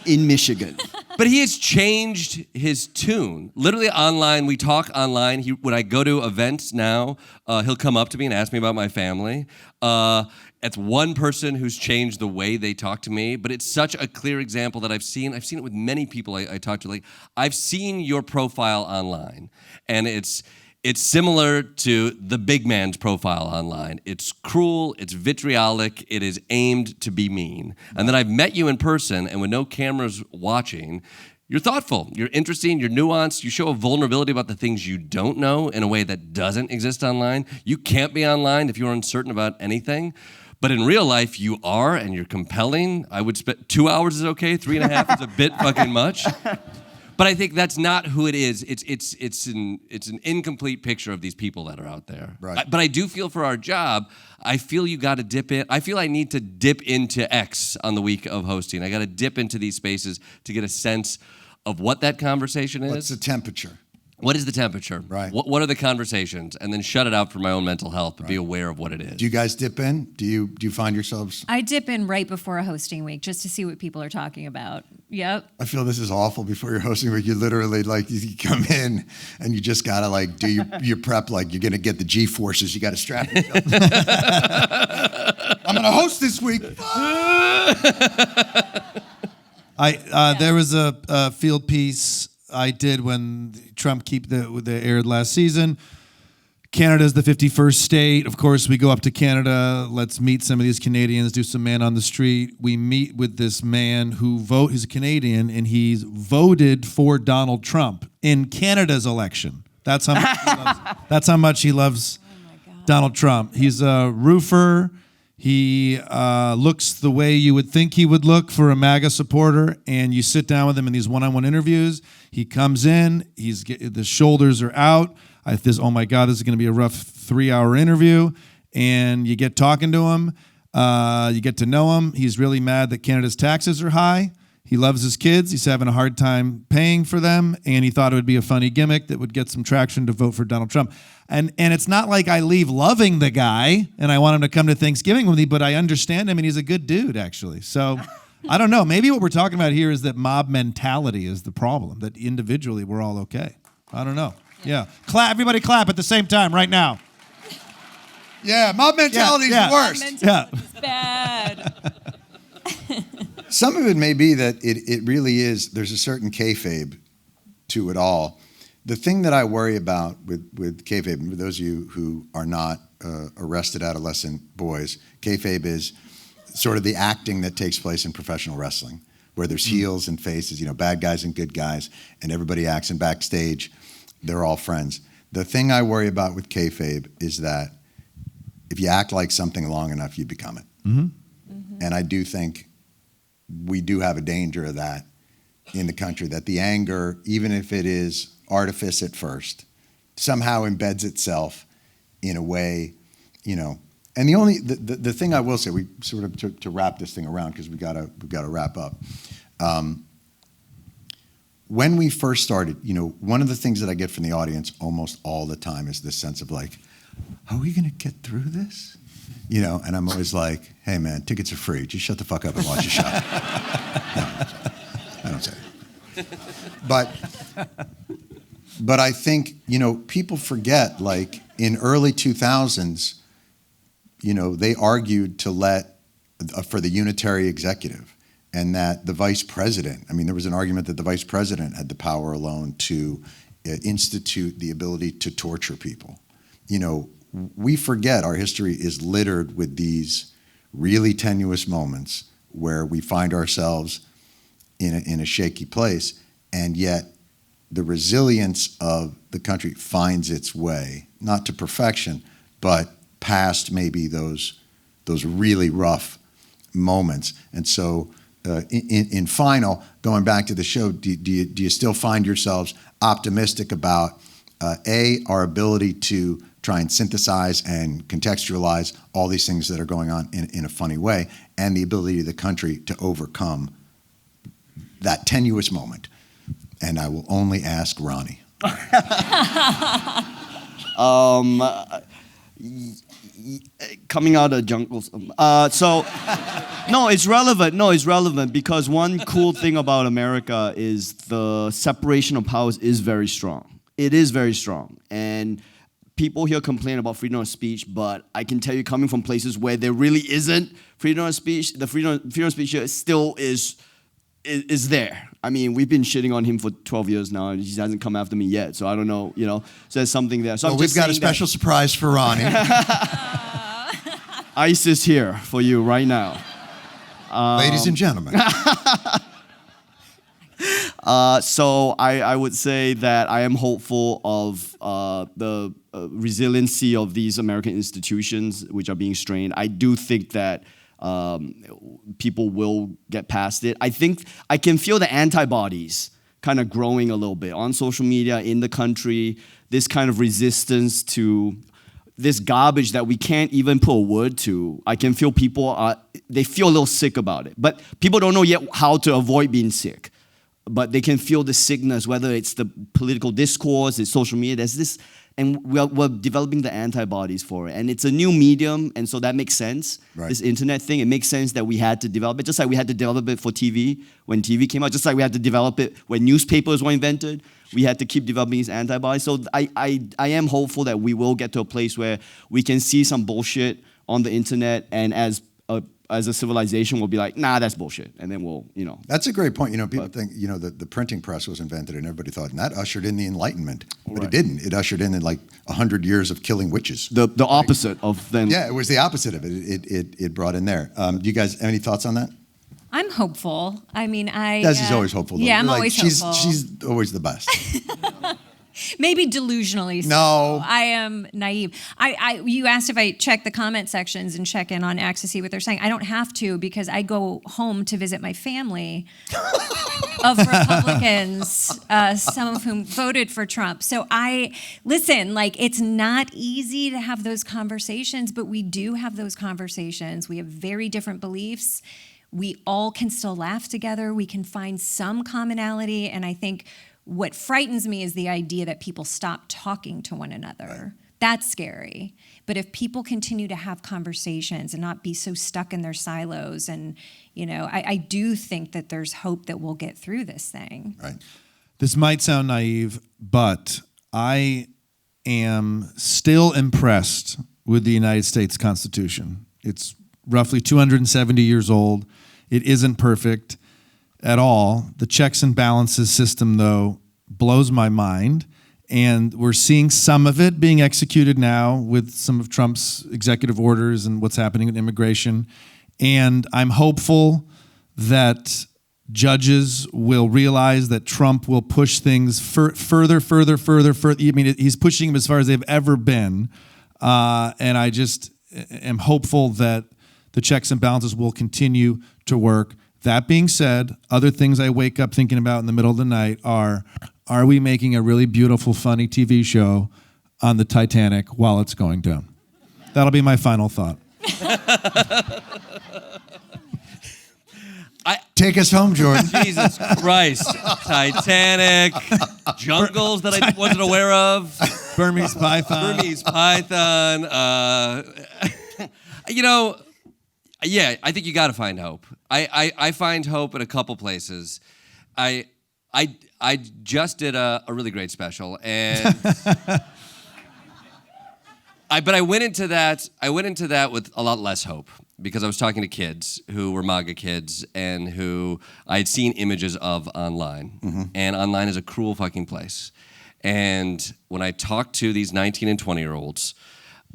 In Michigan. But he has changed his tune. Literally online, we talk online. When I go to events now, he'll come up to me and ask me about my family. It's one person who's changed the way they talk to me, but it's such a clear example that I've seen it with many people I talk to. Like, I've seen your profile online, and it's similar to the big man's profile online. It's cruel, it's vitriolic, it is aimed to be mean. And then I've met you in person, and with no cameras watching, you're thoughtful, you're interesting, you're nuanced, you show a vulnerability about the things you don't know in a way that doesn't exist online. You can't be online if you're uncertain about anything. But in real life, you are, and you're compelling. I would spend 2 hours is okay, 3.5 is a bit fucking much. But I think that's not who it is. It's an incomplete picture of these people that are out there. Right. But I do feel for our job, I feel you got to dip in. I feel I need to dip into X on the week of hosting. I got to dip into these spaces to get a sense of what that conversation is. What's the temperature? What is the temperature? Right. What are the conversations? And then shut it out for my own mental health, but be aware of what it is. Do you guys dip in? Do you find yourselves? I dip in right before a hosting week just to see what people are talking about. Yep. I feel this is awful before your hosting week. You literally you come in and you just gotta do your prep like you're gonna get the G-forces. You gotta strap yourself. I'm gonna host this week. There was a field piece I did when Trump aired last season. Canada's the 51st state. Of course, we go up to Canada. Let's meet some of these Canadians, do some man on the street. We meet with this man he's a Canadian, and he's voted for Donald Trump in Canada's election. That's how much he loves Donald Trump. He's a roofer. He looks the way you would think he would look for a MAGA supporter, and you sit down with him in these one-on-one interviews. He comes in, the shoulders are out. Oh my God, this is going to be a rough 3-hour interview. And you get talking to him, you get to know him. He's really mad that Canada's taxes are high. He loves his kids. He's having a hard time paying for them, and he thought it would be a funny gimmick that would get some traction to vote for Donald Trump. And it's not like I leave loving the guy and I want him to come to Thanksgiving with me, but I understand him and he's a good dude, actually. So I don't know. Maybe what we're talking about here is that mob mentality is the problem, that individually we're all okay. I don't know. Yeah. Clap. Everybody clap at the same time right now. Yeah, mob mentality is the worst. Mob mentality is bad. Some of it may be that it really is, there's a certain kayfabe to it all. The thing that I worry about with kayfabe, and for those of you who are not arrested adolescent boys, kayfabe is sort of the acting that takes place in professional wrestling, where there's heels and faces, bad guys and good guys, and everybody acts, and backstage, they're all friends. The thing I worry about with kayfabe is that if you act like something long enough, you become it. Mm-hmm. Mm-hmm. And I do think we do have a danger of that in the country, that the anger, even if it is artifice at first, somehow embeds itself in a way, And the thing I will say, we sort of to wrap this thing around, because we gotta wrap up. When we first started, one of the things that I get from the audience almost all the time is this sense of like, are we gonna get through this? And I'm always like, hey man, tickets are free. Just shut the fuck up and watch a show. No, I don't say it. But I think, people forget, like in early 2000s, they argued to for the unitary executive, and that the vice president, there was an argument that the vice president had the power alone to institute the ability to torture people. We forget our history is littered with these really tenuous moments where we find ourselves in a shaky place, and yet the resilience of the country finds its way, not to perfection, but past maybe those really rough moments. And so in final, going back to the show, do you still find yourselves optimistic about our ability to try and synthesize and contextualize all these things that are going on in a funny way, and the ability of the country to overcome that tenuous moment? And I will only ask Ronny. Coming out of jungles. No, it's relevant. No, it's relevant because one cool thing about America is the separation of powers is very strong. It is very strong. And people here complain about freedom of speech, but I can tell you, coming from places where there really isn't freedom of speech, the freedom of speech here still is there. We've been shitting on him for 12 years now, and he hasn't come after me yet. So I don't know, so there's something there. So we've got a special surprise for Ronny. Ice is here for you right now. Ladies and gentlemen. So I would say that I am hopeful of the resiliency of these American institutions which are being strained. I do think that people will get past it. I think I can feel the antibodies kind of growing a little bit on social media, in the country, this kind of resistance to this garbage that we can't even put a word to. I can feel people, they feel a little sick about it. But people don't know yet how to avoid being sick. But they can feel the sickness, whether it's the political discourse, it's social media, there's this, and we're developing the antibodies for it. And it's a new medium, and so that makes sense. Right. This internet thing, it makes sense that we had to develop it, just like we had to develop it for TV when TV came out, just like we had to develop it when newspapers were invented. We had to keep developing these antibodies. So I am hopeful that we will get to a place where we can see some bullshit on the internet, and as a civilization, we'll be like, nah, that's bullshit. And then we'll, That's a great point. People think, the printing press was invented and everybody thought, and that ushered in the Enlightenment. But It didn't. It ushered in like 100 years of killing witches. The opposite of then. Yeah, it was the opposite of it. It brought in there. Do you guys have any thoughts on that? I'm hopeful. Desi's always hopeful. Though. Yeah, I'm always hopeful. She's always the best. Maybe delusionally so. No. I am naive. You asked if I check the comment sections and check in on X to see what they're saying. I don't have to, because I go home to visit my family of Republicans, some of whom voted for Trump. So it's not easy to have those conversations, but we do have those conversations. We have very different beliefs. we all can still laugh together. We can find some commonality. And I think what frightens me is the idea that people stop talking to one another. That's scary. But if people continue to have conversations and not be so stuck in their silos, and, I do think that there's hope that we'll get through this thing. Right. This might sound naive, but I am still impressed with the United States Constitution. It's roughly 270 years old. It isn't perfect at all. The checks and balances system, though, blows my mind. And we're seeing some of it being executed now with some of Trump's executive orders and what's happening with immigration. And I'm hopeful that judges will realize that Trump will push things further. I mean, he's pushing them as far as they've ever been. And I just am hopeful that the checks and balances will continue to work. That being said, other things I wake up thinking about in the middle of the night are we making a really beautiful, funny TV show on the Titanic while it's going down? That'll be my final thought. Take us home, Jordan. Jesus Christ. Titanic, jungles that I wasn't aware of. Burmese Python. Yeah, I think you got to find hope. I find hope in a couple places. I just did a really great special, and but I went into that with a lot less hope, because I was talking to kids who were MAGA kids and who I had seen images of online. Mm-hmm. And online is a cruel fucking place. And when I talked to these 19 and 20-year-olds,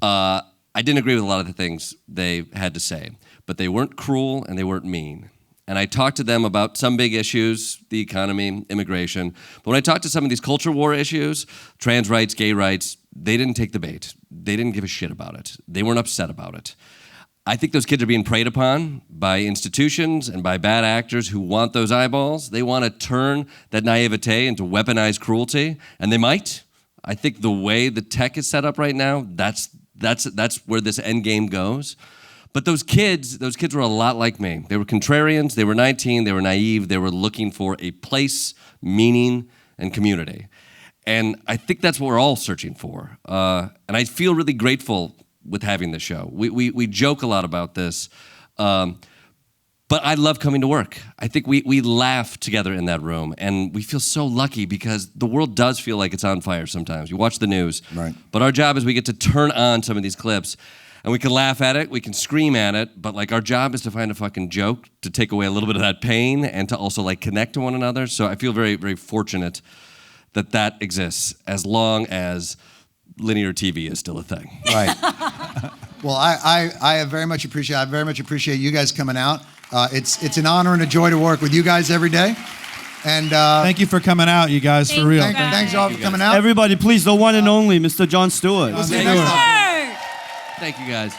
I didn't agree with a lot of the things they had to say, but they weren't cruel and they weren't mean. And I talked to them about some big issues, the economy, immigration. But when I talked to some of these culture war issues, trans rights, gay rights, they didn't take the bait. They didn't give a shit about it. They weren't upset about it. I think those kids are being preyed upon by institutions and by bad actors who want those eyeballs. They want to turn that naivete into weaponized cruelty, and they might. I think the way the tech is set up right now, that's where this end game goes. But those kids were a lot like me. They were contrarians, they were 19, they were naive, they were looking for a place, meaning, and community. And I think that's what we're all searching for. And I feel really grateful with having this show. We joke a lot about this, but I love coming to work. I think we laugh together in that room, and we feel so lucky because the world does feel like it's on fire sometimes. You watch the news, right? But our job is we get to turn on some of these clips, and we can laugh at it, we can scream at it, but like our job is to find a fucking joke to take away a little bit of that pain and to also like connect to one another. So I feel very, very fortunate that exists as long as linear TV is still a thing. Right. Well, I very much appreciate you guys coming out. It's an honor and a joy to work with you guys every day. And thank you for coming out, you guys, for real. Thanks all for coming out. Everybody, please, the one and only Mr. Jon Stewart. Thank you, guys.